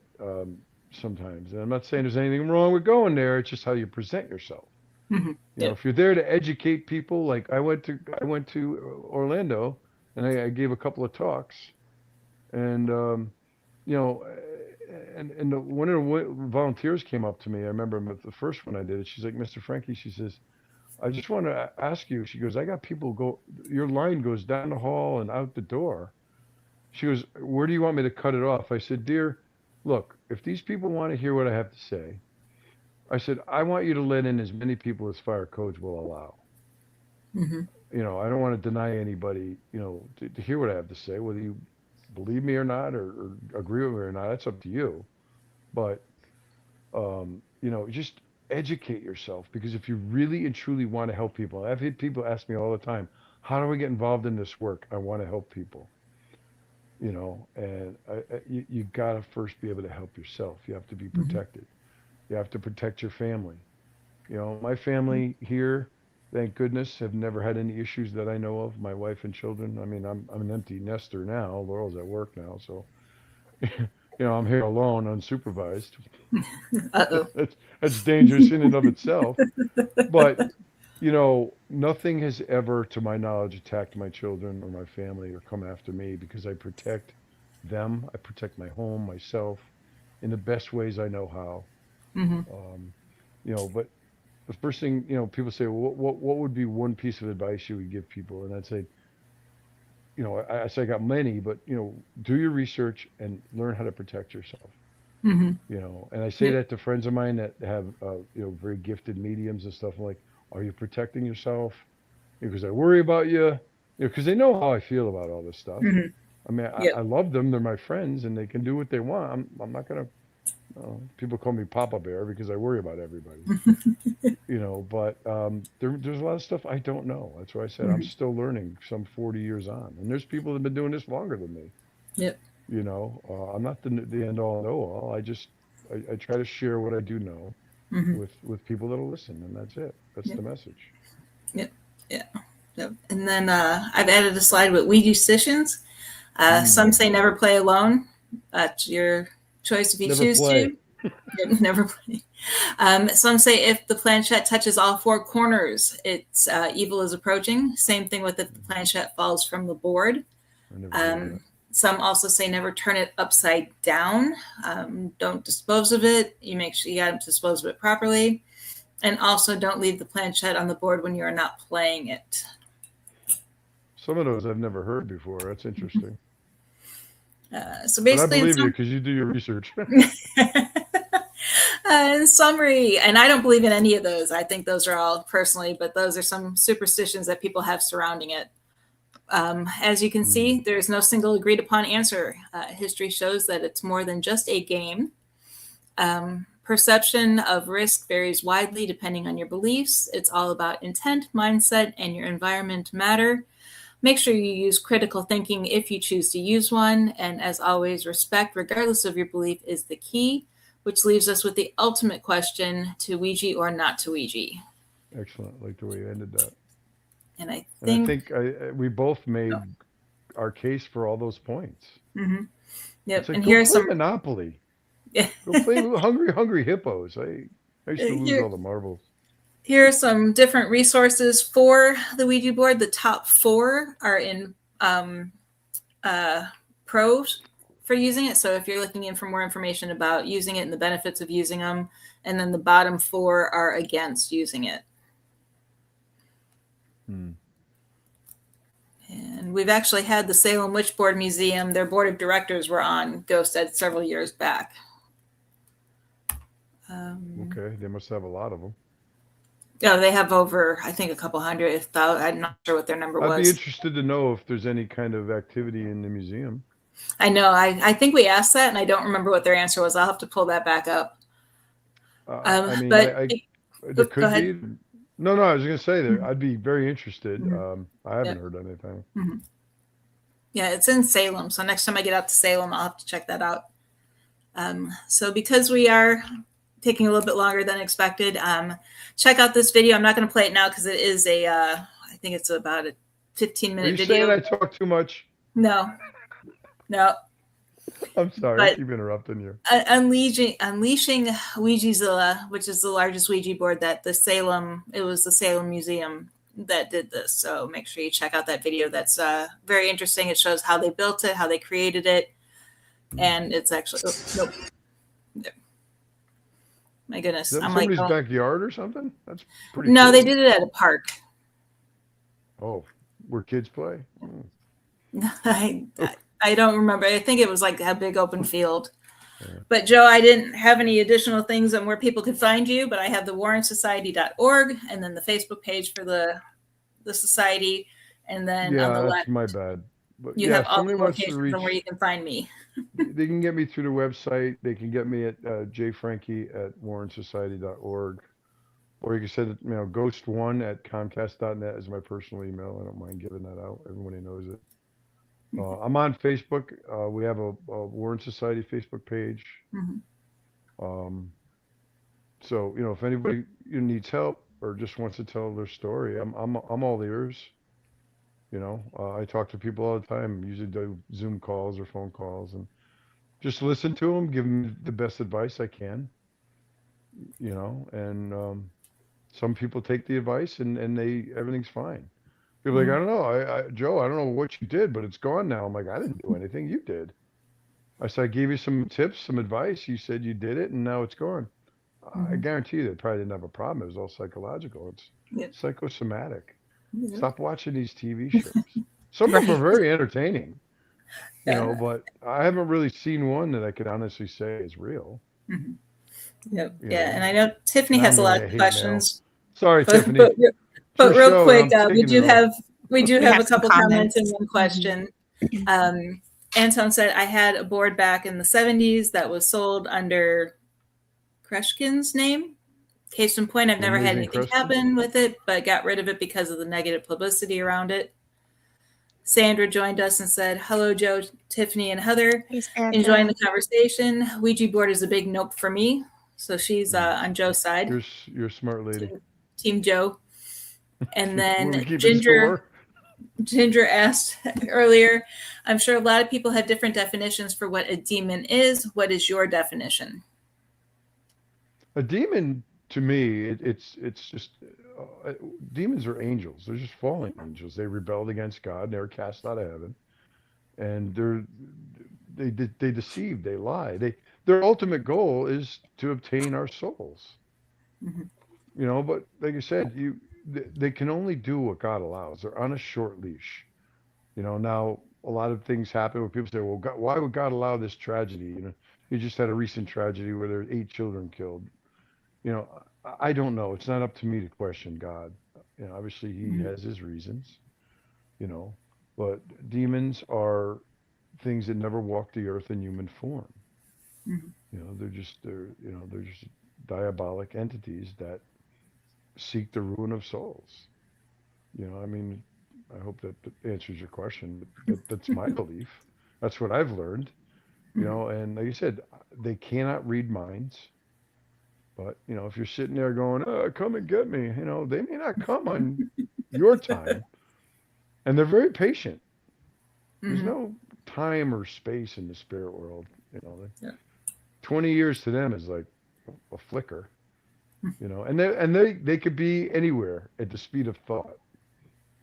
sometimes. And I'm not saying there's anything wrong with going there. It's just how you present yourself. If you're there to educate people, like I went to Orlando, and I gave a couple of talks, and one of the volunteers came up to me. I remember the first one I did it. She's like, Mr. Franke, she says, I just want to ask you. She goes, I got people your line goes down the hall and out the door. She goes, where do you want me to cut it off? I said, dear, look, if these people want to hear what I have to say, I said, I want you to let in as many people as fire codes will allow. I don't want to deny anybody, to hear what I have to say, whether you believe me or not, or agree with me or not, that's up to you. But, just educate yourself, because if you really and truly want to help people, I've had people ask me all the time, how do we get involved in this work? I want to help people, and you got to first be able to help yourself. You have to be protected. You have to protect your family. My family here, thank goodness, have never had any issues that I know of. My wife and children. I mean, I'm an empty nester now. Laurel's at work now, so I'm here alone, unsupervised. That's dangerous in and of itself. But nothing has ever, to my knowledge, attacked my children or my family or come after me, because I protect them. I protect my home, myself, in the best ways I know how. But the first thing, people say, well, what would be one piece of advice you would give people? And I'd say, I say I got many, but, do your research and learn how to protect yourself. And I say that to friends of mine that have, very gifted mediums and stuff. I'm like, are you protecting yourself? Because I worry about you, because they know how I feel about all this stuff. I mean, I love them. They're my friends, and they can do what they want. I'm not going to, people call me Papa Bear because I worry about everybody, but there's a lot of stuff I don't know. That's why I said I'm still learning, some 40 years on. And there's people that have been doing this longer than me. I'm not the end all and all. I try to share what I do know with people that'll listen, and that's it. That's the message. And then I've added a slide with Ouija sessions. Some say never play alone. That's your choice if you choose to. Never play. Some say if the planchette touches all four corners, it's evil is approaching. Same thing with if the planchette falls from the board. Some also say never turn it upside down. Don't dispose of it. You make sure you got to dispose of it properly. And also don't leave the planchette on the board when you are not playing it. Some of those I've never heard before. That's interesting. So basically, but I believe you because you do your research. In summary, and I don't believe in any of those. I think those are all personally, but those are some superstitions that people have surrounding it. As you can see, there's no single agreed upon answer. History shows that it's more than just a game. Perception of risk varies widely depending on your beliefs. It's all about intent, mindset, and your environment matter. Make sure you use critical thinking if you choose to use one. And as always, respect, regardless of your belief, is the key, which leaves us with the ultimate question: to Ouija or not to Ouija? Excellent. I like the way you ended that. And I think we both made our case for all those points. Yep. Like, and here's some Monopoly. Yeah. Go play Hungry Hippos. I used to lose all the marbles. Here are some different resources for the Ouija board. The top 4 are in pros for using it. So if you're looking in for more information about using it and the benefits of using them, and then the bottom 4 are against using it. And we've actually had the Salem Witchboard Museum, their board of directors were on Ghosted several years back. Okay, they must have a lot of them. Yeah, they have over, I think, a couple hundred. If I'm not sure what their number was. I'd be interested to know if there's any kind of activity in the museum. I know. I think we asked that, and I don't remember what their answer was. I'll have to pull that back up. I mean, but there could ahead. be. No, I was going to say that I'd be very interested. I haven't heard anything. Yeah, it's in Salem. So next time I get out to Salem, I'll have to check that out. So because we are taking a little bit longer than expected, check out this video. I'm not going to play it now because it is I think it's about a 15-minute video. Are you saying I talk too much? No. I'm sorry, I keep interrupting you. Unleashing Ouijazilla, which is the largest Ouija board that the Salem Museum that did this. So make sure you check out that video. That's very interesting. It shows how they built it, how they created it, and it's actually nope. My goodness, Is that I'm somebody's like, backyard or something? That's pretty. No, cool. they did it at a park. Oh, where kids play? I don't remember. I think it was like a big open field. But Joe, I didn't have any additional things on where people could find you, but I have the warrensociety.org and then the Facebook page for the society. And then on the left, my bad. But you have all the locations on where you can find me. They can get me through the website. They can get me at jfranke@warrensociety.org. Or you can send it, ghost1@comcast.net is my personal email. I don't mind giving that out. Everybody knows it. I'm on Facebook. We have a Warren Society Facebook page. So if anybody needs help or just wants to tell their story, I'm all ears. I talk to people all the time. Usually do Zoom calls or phone calls and just listen to them, give them the best advice I can. And some people take the advice and everything's fine. People are like, I don't know, Joe, I don't know what you did, but it's gone now. I'm like, I didn't do anything. You did. I said, I gave you some tips, some advice. You said you did it, and now it's gone. I guarantee you they probably didn't have a problem. It was all psychological. It's psychosomatic. Stop watching these TV shows. Some of them are very entertaining, but I haven't really seen one that I could honestly say is real. Yep. And I know Tiffany has a lot of questions. Sorry, Tiffany. But real quick, we do have a couple comments and one question. Anton said, I had a board back in the 70s that was sold under Kreshkin's name. Case in point, I've never had anything happen with it, but got rid of it because of the negative publicity around it. Sandra joined us and said, hello, Joe, Tiffany, and Heather. Enjoying the conversation. Ouija board is a big nope for me. So she's on Joe's side. You're a smart lady. Team Joe. And then Ginger asked earlier, I'm sure a lot of people have different definitions for what a demon is. What is your definition? A demon, to me, it's just demons are angels. They're just fallen angels. They rebelled against God. They were cast out of heaven, and they deceive. They lie. Their ultimate goal is to obtain our souls. But like I said, they can only do what God allows. They're on a short leash. Now a lot of things happen where people say, well, God, why would God allow this tragedy? You just had a recent tragedy where there were 8 children killed. I don't know. It's not up to me to question God. Obviously he has his reasons, but demons are things that never walk the earth in human form. They're just diabolic entities that seek the ruin of souls. I hope that answers your question. That's my belief. That's what I've learned. And like you said, they cannot read minds. But if you're sitting there going, come and get me, they may not come on your time. And they're very patient. There's no time or space in the spirit world. 20 years to them is like a flicker. And they could be anywhere at the speed of thought.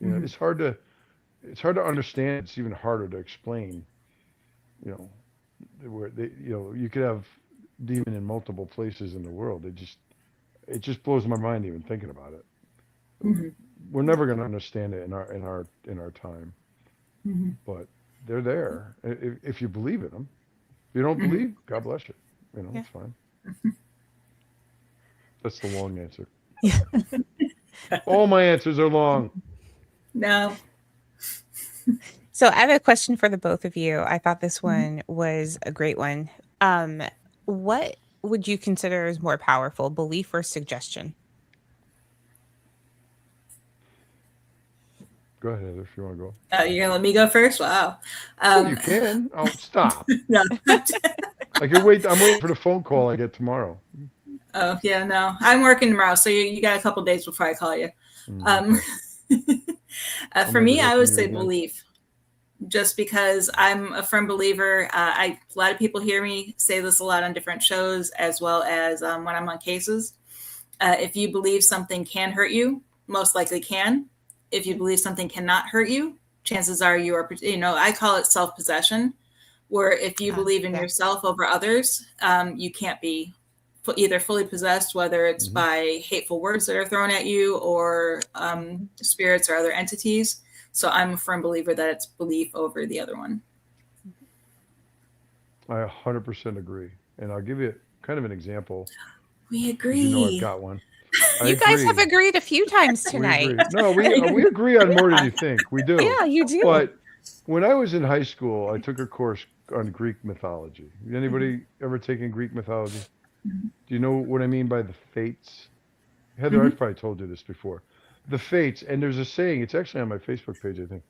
It's hard to understand. It's even harder to explain. Where you could have demon in multiple places in the world. It just blows my mind even thinking about it. We're never going to understand it in our time. but they're there if you believe in them. If you don't believe, God bless you. It's fine. That's the long answer. Yeah. All my answers are long. No. So I have a question for the both of you. I thought this one was a great one. What would you consider as more powerful, belief or suggestion? Go ahead, Heather, if you want to go. Oh, you're gonna let me go first? Wow. You can. Oh, stop. No. I can wait. I'm waiting for the phone call I get tomorrow. Oh yeah, no. I'm working tomorrow, so you got a couple days before I call you. For me, I would say belief. Just because I'm a firm believer. A lot of people hear me say this a lot on different shows, as well as when I'm on cases. If you believe something can hurt you, most likely can. If you believe something cannot hurt you, chances are you are, I call it self-possession, where if you believe in yourself over others, you can't be either fully possessed, whether it's by hateful words that are thrown at you or spirits or other entities. So I'm a firm believer that it's belief over the other one. I 100% agree. And I'll give you kind of an example. We agree. You know I've got one. You guys have agreed a few times tonight. No, we agree on more than you think. We do. Yeah, you do. But when I was in high school, I took a course on Greek mythology. Anybody ever taken Greek mythology? Do you know what I mean by the fates? Heather, I've probably told you this before. The fates, and there's a saying, it's actually on my Facebook page, I think.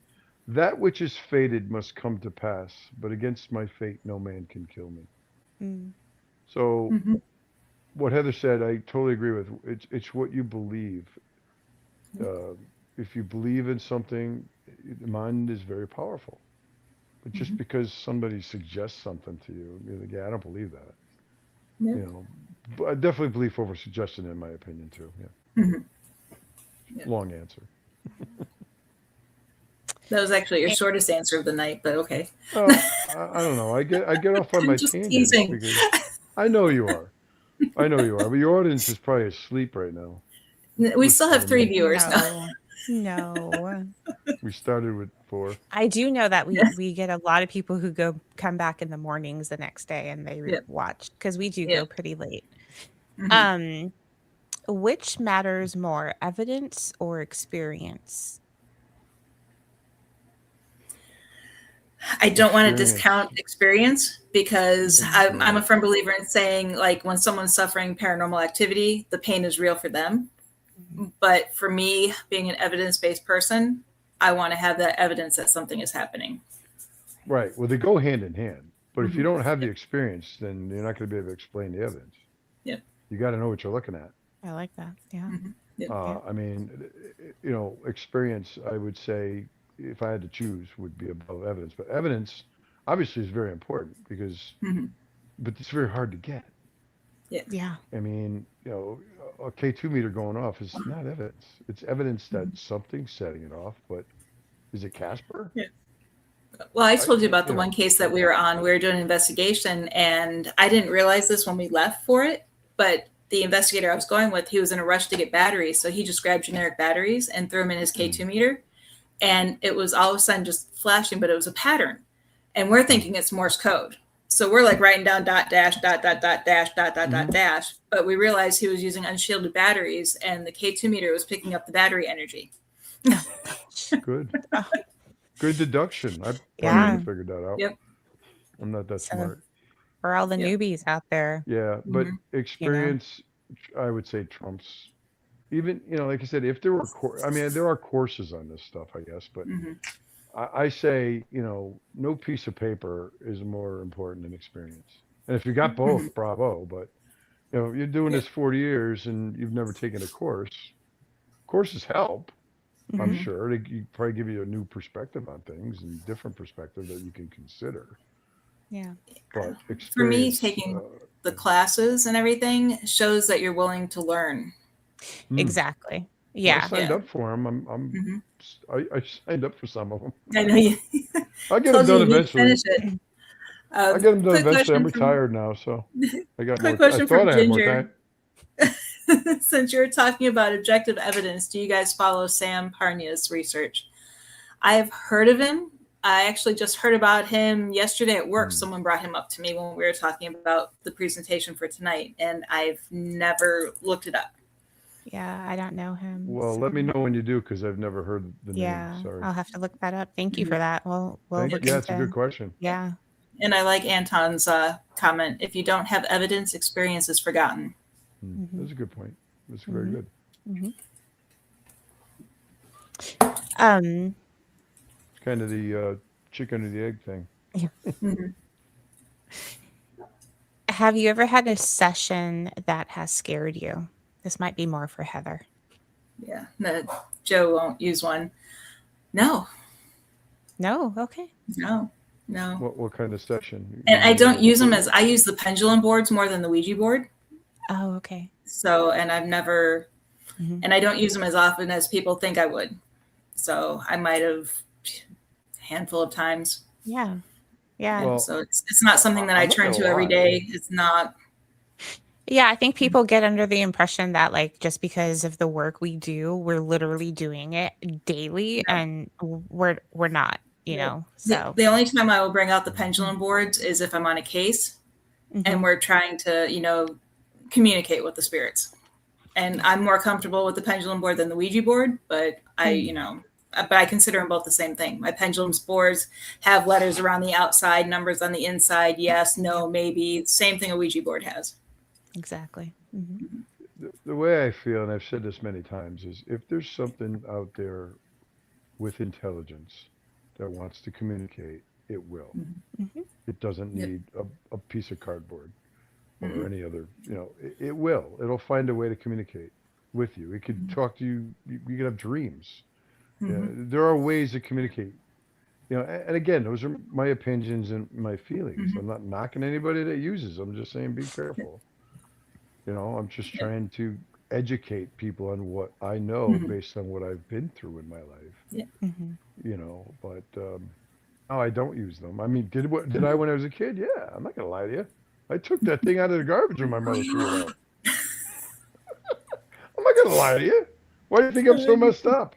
That which is fated must come to pass, but against my fate no man can kill me. So what Heather said, I totally agree with. It's what you believe. If you believe in something, the mind is very powerful. But just because somebody suggests something to you, you're like, yeah, I don't believe that. But I definitely believe over suggestion, in my opinion, too. Long answer. That was actually your shortest answer of the night, but okay. I don't know. I get off on my tangents because I know you are. But your audience is probably asleep right now. We still have 3 viewers. No. We started with 4. I do know that we get a lot of people who come back in the mornings the next day and they watch because we do go pretty late. Which matters more, evidence or experience? I don't want to discount experience because I'm a firm believer in saying, like, when someone's suffering paranormal activity, the pain is real for them. But for me, being an evidence-based person, I want to have that evidence that something is happening. Right. Well, they go hand in hand. But if you don't have the experience, then you're not going to be able to explain the evidence. Yep. You got to know what you're looking at. I like that. Yeah. I mean, experience, I would say, if I had to choose, would be above evidence. But evidence, obviously, is very important because, but it's very hard to get. Yeah. I mean, a K2 meter going off is not evidence. It's evidence that something's setting it off, but is it Casper? Yeah. Well, I told you about the one case that we were on. We were doing an investigation, and I didn't realize this when we left for it, but the investigator I was going with, he was in a rush to get batteries, so he just grabbed generic batteries and threw them in his K2 meter, and it was all of a sudden just flashing, but it was a pattern, and we're thinking it's Morse code. So we're like writing down dot dash dot dot dot dash dot dot dot dash, but we realized he was using unshielded batteries, and the K2 meter was picking up the battery energy. Good. Good deduction. I probably figured that out. Yep. I'm not that smart. For all the newbies out there. Yeah, but experience, I would say, trumps. Even, like I said, if there were, there are courses on this stuff, I guess, but I say, no piece of paper is more important than experience. And if you got both, bravo. But, you're doing this 40 years and you've never taken a course. Courses help. I'm sure they probably give you a new perspective on things and different perspective that you can consider. Yeah. But for me, taking the classes and everything shows that you're willing to learn. Exactly. Yeah. I signed up for them. I signed up for some of them. I know you. I'll get them done eventually. Finish it. I'll get them done eventually. I'm retired now, so I got more. Question I thought from I had more Ginger. time. Since you're talking about objective evidence, do you guys follow Sam Parnia's research? I have heard of him, I actually just heard about him yesterday at work. Someone brought him up to me when we were talking about the presentation for tonight, and I've never looked it up. Yeah, I don't know him. Well, so- let me know when you do, because I've never heard the Yeah, name. Sorry. I'll have to look that up. Thank you for that. We'll look Yeah, it's a into- good question. Yeah. And I like Anton's comment. If you don't have evidence, experience is forgotten. That's a good point. That's very good. It's kind of the chicken or the egg thing. Have you ever had a session that has scared you? This might be more for Heather. Yeah, no, Joe won't use one. No, No? Okay. no. What kind of session? And I don't use them I use the pendulum boards more than the Ouija board. Oh, okay. So, and I've never, and I don't use them as often as people think I would. So I might have a handful of times. Yeah. Yeah. Well, So it's not something that I I'm not turn to gonna every lie. day. It's not. Yeah, I think people get under the impression that like just because of the work we do, we're literally doing it daily, and we're not, you know. So The only time I will bring out the pendulum boards is if I'm on a case and we're trying to, communicate with the spirits. And I'm more comfortable with the pendulum board than the Ouija board, but I consider them both the same thing. My pendulum boards have letters around the outside, numbers on the inside, yes, no, maybe. Same thing a Ouija board has. exactly. The way I feel, and I've said this many times, is if there's something out there with intelligence that wants to communicate, it will. It doesn't need a piece of cardboard or any other, it will. It'll find a way to communicate with you. It could talk to you. You could have dreams. There are ways to communicate. And again, those are my opinions and my feelings. I'm not knocking anybody that uses them. I'm just saying be careful. I'm just trying to educate people on what I know based on what I've been through in my life. But no, I don't use them. I mean, did I when I was a kid? Yeah, I'm not gonna lie to you. I took that thing out of the garbage when my mother threw it out. I'm not gonna lie to you. Why do you think I'm so messed up?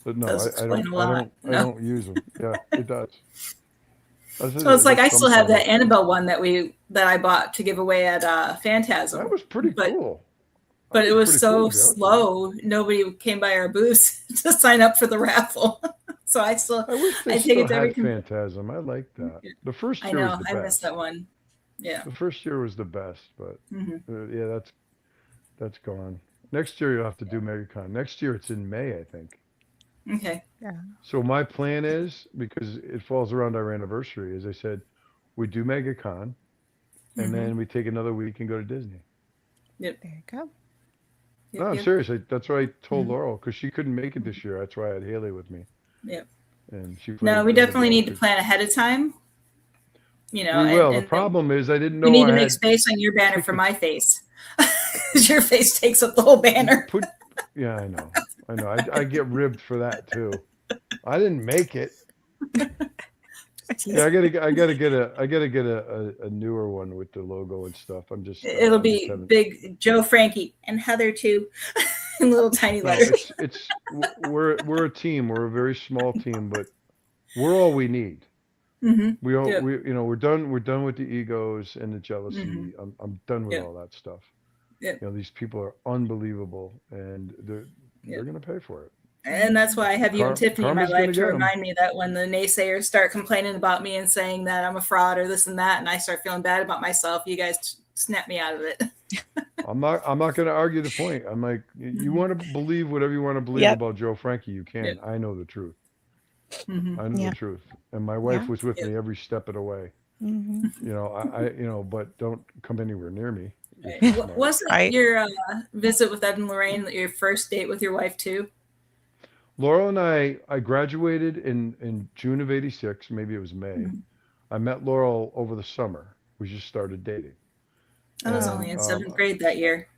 But no, I don't use them. Yeah, it does. So it's like I still have that Annabelle one that I bought to give away at Phantasm. That was pretty cool. But it was so slow. Nobody came by our booth to sign up for the raffle. So I wish they take it to every Phantasm. I like that. The first year was the best. I missed that one. Yeah. The first year was the best, but yeah, that's gone. Next year you'll have to do MegaCon. Next year it's in May, I think. Okay. Yeah. So my plan is, because it falls around our anniversary, as I said, we do MegaCon, and then we take another week and go to Disney. Yep. There you go. Yep, No, I'm serious. That's what I told Laurel, because she couldn't make it this year. That's why I had Haley with me. Yep. And she. No, we definitely need to plan ahead of time. We will. The problem is, I didn't know. We need to make space on your banner for my face, because your face takes up the whole banner. Yeah, I know. I get ribbed for that too. I didn't make it. Yeah, I gotta get a newer one with the logo and stuff. It'll be big Joe Franke and Heather too, in little tiny letters. We're a team. We're a very small team, but we're all we need. We're done with the egos and the jealousy. I'm done with all that stuff. These people are unbelievable, and they're gonna pay for it. And that's why I have you and Tiffany in my life to remind me that when the naysayers start complaining about me and saying that I'm a fraud or this and that, and I start feeling bad about myself, you guys snap me out of it. I'm not going to argue the point. I'm like, you want to believe whatever you want to believe about Joe Franke, you can. I know the truth. I know the truth, and my wife was with me every step of the way. But don't come anywhere near me. Wasn't your visit with Ed and Lorraine your first date with your wife too? Laurel and I graduated in June of '86. Maybe it was May. I met Laurel over the summer. We just started dating. I was only in 7th grade that year.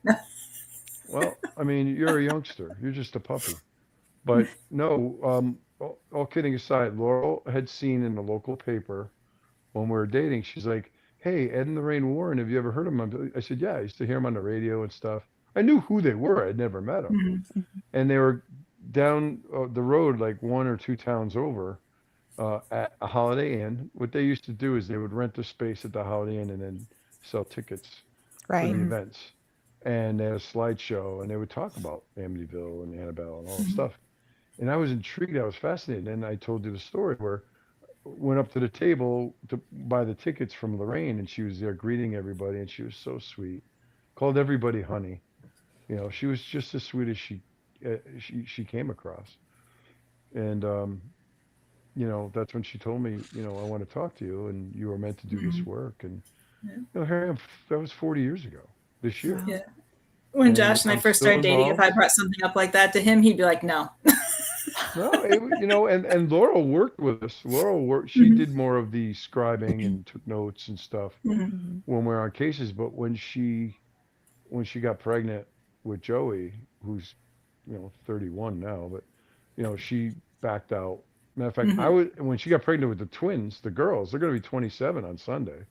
Well, I mean, you're a youngster. You're just a puppy. But no, all kidding aside, Laurel had seen in the local paper when we were dating, she's like, hey, Ed and Lorraine Warren, have you ever heard of them? I said, yeah, I used to hear them on the radio and stuff. I knew who they were. I'd never met them. And they were down the road, like 1 or 2 towns over, at a Holiday Inn, what they used to do is they would rent the space at the Holiday Inn and then sell tickets for the Right. events. And they had a slideshow, and they would talk about Amityville and Annabelle and all this stuff. And I was intrigued. I was fascinated. And I told you the story where went up to the table to buy the tickets from Lorraine, and she was there greeting everybody, and she was so sweet. Called everybody honey. She was just as sweet as she came across. And that's when she told me, I want to talk to you, and you were meant to do this work. And here I am. That was 40 years ago this year. Yeah. When Josh and I I'm first still started dating, if I involved. brought something up like that to him, he'd be like, "No." No, and Laurel worked with us. Laurel worked. She did more of the scribing and took notes and stuff when we were on cases. But when she got pregnant with Joey, who's 31 now, but she backed out. Matter of fact, when she got pregnant with the twins, the girls, they're going to be 27 on Sunday.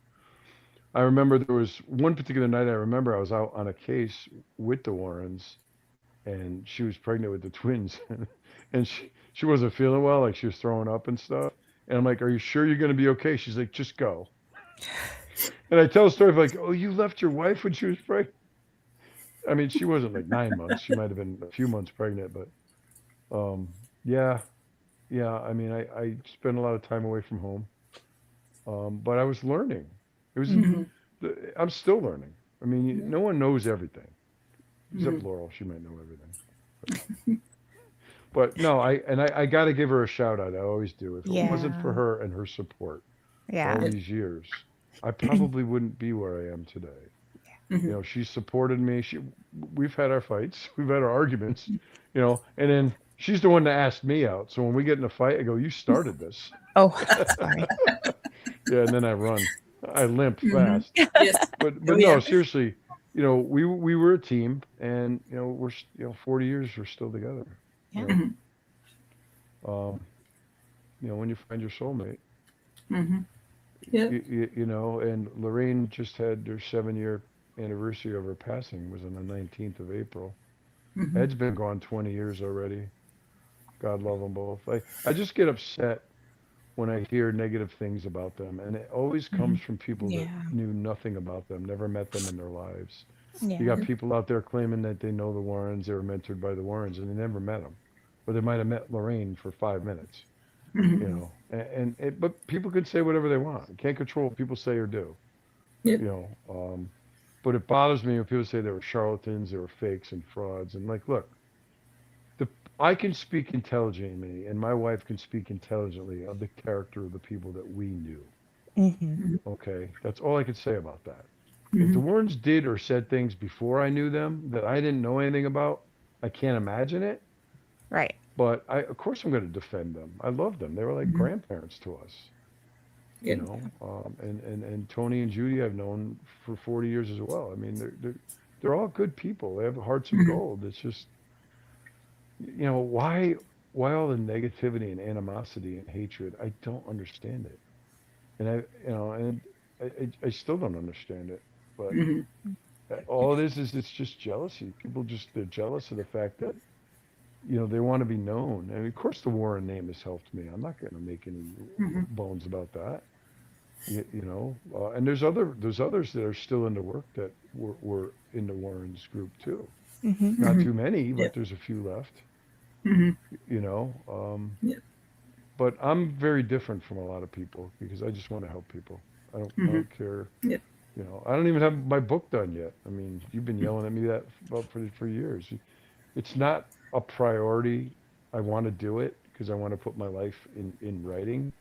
I remember there was one particular night. I remember I was out on a case with the Warrens, and she was pregnant with the twins, and she wasn't feeling well, like she was throwing up and stuff. And I'm like, "Are you sure you're going to be okay?" She's like, "Just go." And I tell a story of like, "Oh, you left your wife when she was pregnant." I mean, she wasn't like 9 months. She might have been a few months pregnant, but yeah. I mean, I spent a lot of time away from home, but I was learning. It was I'm still learning. I mean, no one knows everything except Laurel. She might know everything. But no, I got to give her a shout out. I always do. If it wasn't for her and her support all these years, I probably wouldn't be where I am today. She supported me. We've had our fights, we've had our arguments, and then she's the one that asked me out. So when we get in a fight, I go, "You started this." Oh, sorry. Yeah, and then I run. I limp fast. Yes. But no, seriously, we were a team, and we're 40 years we're still together. Yeah. When you find your soulmate. Yeah. And Lorraine just had their 7-year anniversary of her passing, was on the 19th of April. Ed's been gone 20 years already. God love them both. I just get upset when I hear negative things about them, and it always comes from people that knew nothing about them, never met them in their lives. You got people out there claiming that they know the Warrens, they were mentored by the Warrens, and they never met them, or they might have met Lorraine for 5 minutes. But people can say whatever they want. You can't control what people say or do. But it bothers me when people say they were charlatans, they were fakes and frauds. And look, I can speak intelligently, and my wife can speak intelligently of the character of the people that we knew. Okay, that's all I can say about that. If the Warrens did or said things before I knew them that I didn't know anything about, I can't imagine it. Right. But of course, I'm going to defend them. I love them. They were like grandparents to us. And Tony and Judy I've known for 40 years as well. I mean, they're all good people. They have hearts of gold. It's just, why all the negativity and animosity and hatred? I don't understand it. And I still don't understand it. But all it is it's just jealousy. People they're jealous of the fact that they want to be known. And of course, the Warren name has helped me. I'm not going to make any bones about that. And there's others that are still in the work that were in the Warren's group too. Not too many, but there's a few left. But I'm very different from a lot of people because I just want to help people. I don't care. I don't even have my book done yet. I mean, you've been yelling at me that for years. It's not a priority. I want to do it because I want to put my life in writing.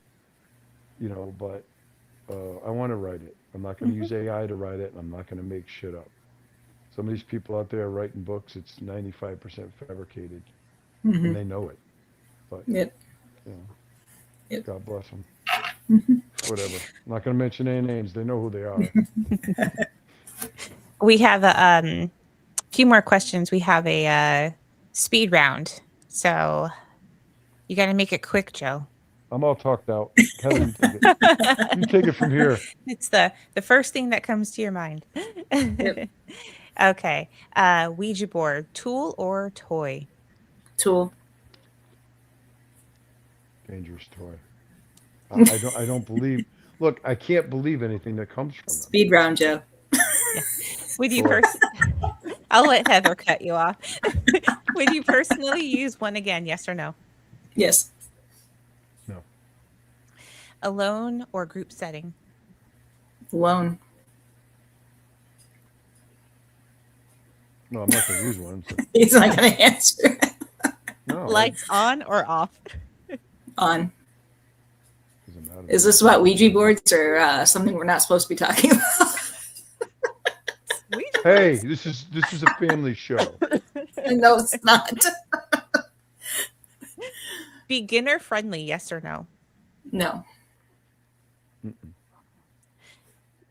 But I want to write it. I'm not going to use AI to write it, and I'm not going to make shit up. Some of these people out there writing books, it's 95% fabricated, and they know it. But God bless them. Whatever. I'm not going to mention any names. They know who they are. We have a few more questions. We have a speed round, so you got to make it quick, Joe. I'm all talked out. Heather, you take it from here. It's the first thing that comes to your mind. Okay. Ouija board, tool or toy? Tool. dangerous toy. I don't believe. Look, I can't believe anything that comes from them. Speed round, Joe. Would you Sure. I'll let Heather cut you off. Would you personally use one again? Yes or no? Yes. No. Alone or group setting? Alone. No, I'm not going to use one. So. He's not going to answer. No. Lights on or off? On. Doesn't matter. Is this about Ouija boards or something we're not supposed to be talking about? Hey, this is a family show. No, it's not. Beginner friendly, yes or no? No. Mm-mm.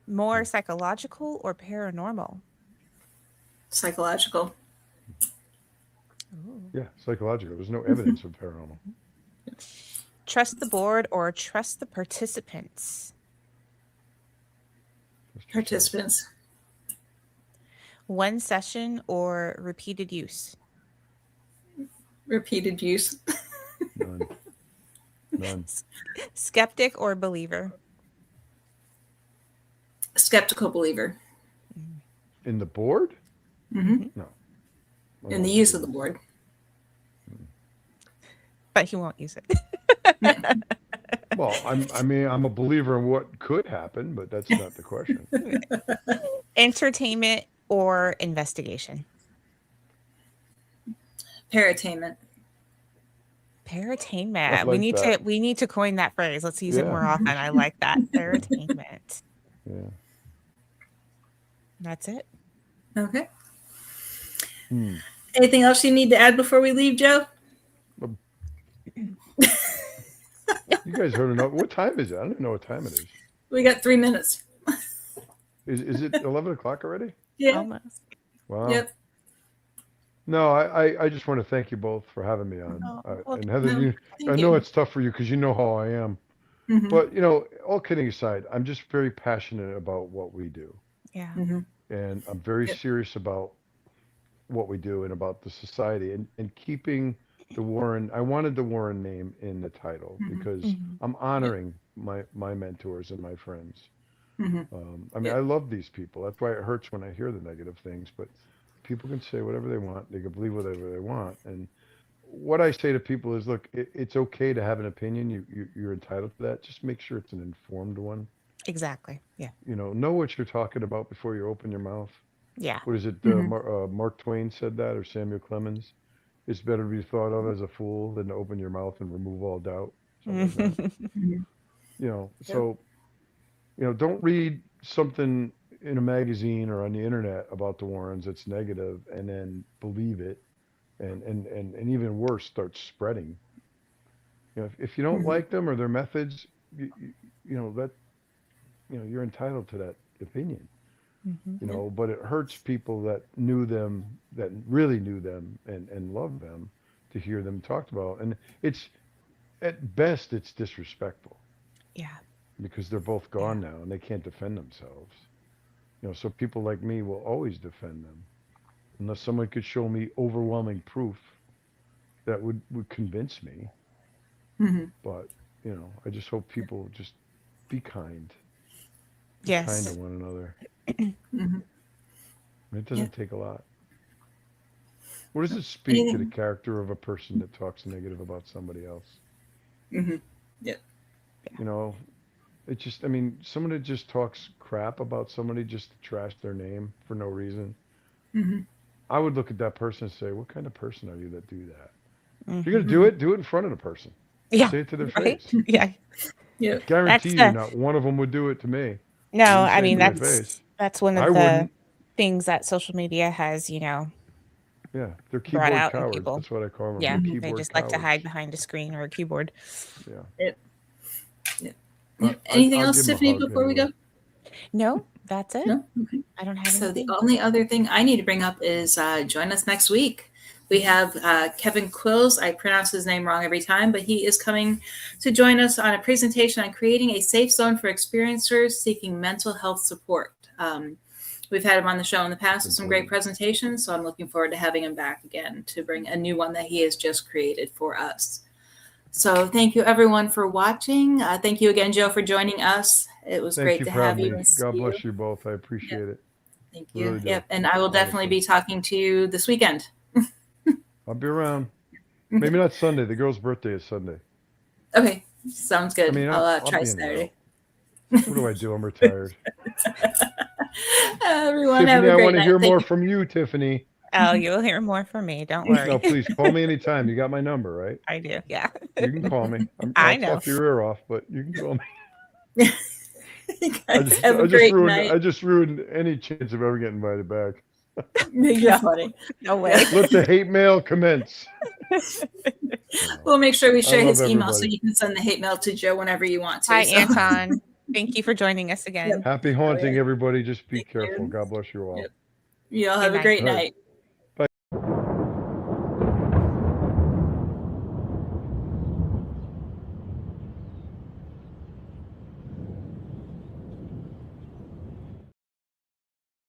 More psychological or paranormal? Psychological. Ooh. Yeah, psychological. There's no evidence of paranormal. Trust the board or trust the participants? Participants. One session or repeated use? Repeated use. None. Skeptic or believer? Skeptical believer. In the board? Mm-hmm. No. In the use of the board. But he won't use it. Well, I'm a believer in what could happen, but that's not the question. Entertainment or investigation? Paratainment. Paratainment. Like we need to coin that phrase. Let's use it more often. I like that. Paratainment. Yeah. That's it. Okay. Anything else you need to add before we leave, Joe? You guys heard enough. What time is it? I don't even know what time it is. We got 3 minutes. Is it 11 o'clock already? Yeah. Almost. Wow. Yep. No, I just want to thank you both for having me on. And Heather, I know it's tough for you because you know how I am. Mm-hmm. But, all kidding aside, I'm just very passionate about what we do. Yeah. Mm-hmm. And I'm very serious about what we do and about the society and keeping the Warren. I wanted the Warren name in the title because I'm honoring my mentors and my friends. Mm-hmm. I love these people. That's why it hurts when I hear the negative things, but people can say whatever they want. They can believe whatever they want. And what I say to people is, look, it's okay to have an opinion. You're entitled to that. Just make sure it's an informed one. Exactly. Yeah. Know what you're talking about before you open your mouth. Yeah. What is it? Mark Twain said that, or Samuel Clemens. It's better to be thought of as a fool than to open your mouth and remove all doubt. Something like that. So, don't read something in a magazine or on the internet about the Warrens that's negative and then believe it, and even worse, start spreading. If you don't like them or their methods, that you're entitled to that opinion. But it hurts people that knew them, that really knew them and loved them, to hear them talked about. And it's, at best, it's disrespectful. Yeah. Because they're both gone now and they can't defend themselves. So people like me will always defend them unless someone could show me overwhelming proof that would convince me. But, I just hope people just be kind. Be kind to one another. It doesn't take a lot. What does it speak to the character of a person that talks negative about somebody else? Yeah. It just, someone that just talks crap about somebody just to trash their name for no reason. I would look at that person and say, what kind of person are you that do that? If you're going to do it in front of the person. Yeah. Say it to their face. Yeah. Yeah. Guarantee you not one of them would do it to me. No, that's one of the things that social media has, Yeah, they're keyboard brought out cowards. in people. That's what I call them. Yeah, They're they just cowards. like to hide behind a screen or a keyboard. Yeah. Anything I'll else, give 'em a Tiffany, hug before we anyway. go? No, that's it. No? Okay. I don't have So anything. the only other thing I need to bring up is join us next week. We have Kevin Quills. I pronounce his name wrong every time, but he is coming to join us on a presentation on creating a safe zone for experiencers seeking mental health support. We've had him on the show in the past with some great presentations, so I'm looking forward to having him back again to bring a new one that he has just created for us. So thank you everyone for watching. Thank you again, Joe, for joining us. It was great to have you. God bless you both. I appreciate it. Thank you. Really yep. And I will definitely be talking to you this weekend. I'll be around. Maybe not Sunday. The girl's birthday is Sunday. Okay. Sounds good. I'll try Saturday. What do I do? I'm retired. Everyone, Tiffany, have a great I want to night. hear more from you, Tiffany. Oh, you'll hear more from me. Don't worry. No, please call me anytime. You got my number, right? I do. Yeah. You can call me. I know. I'll talk your ear off, but you can call me. I just ruined any chance of ever getting invited back. You're funny. No way. Let the hate mail commence. We'll make sure we share his email so you can send the hate mail to Joe whenever you want to. Hi, Anton. Thank you for joining us again. Happy haunting, everybody. Just be careful. God bless you all. You all have a great night.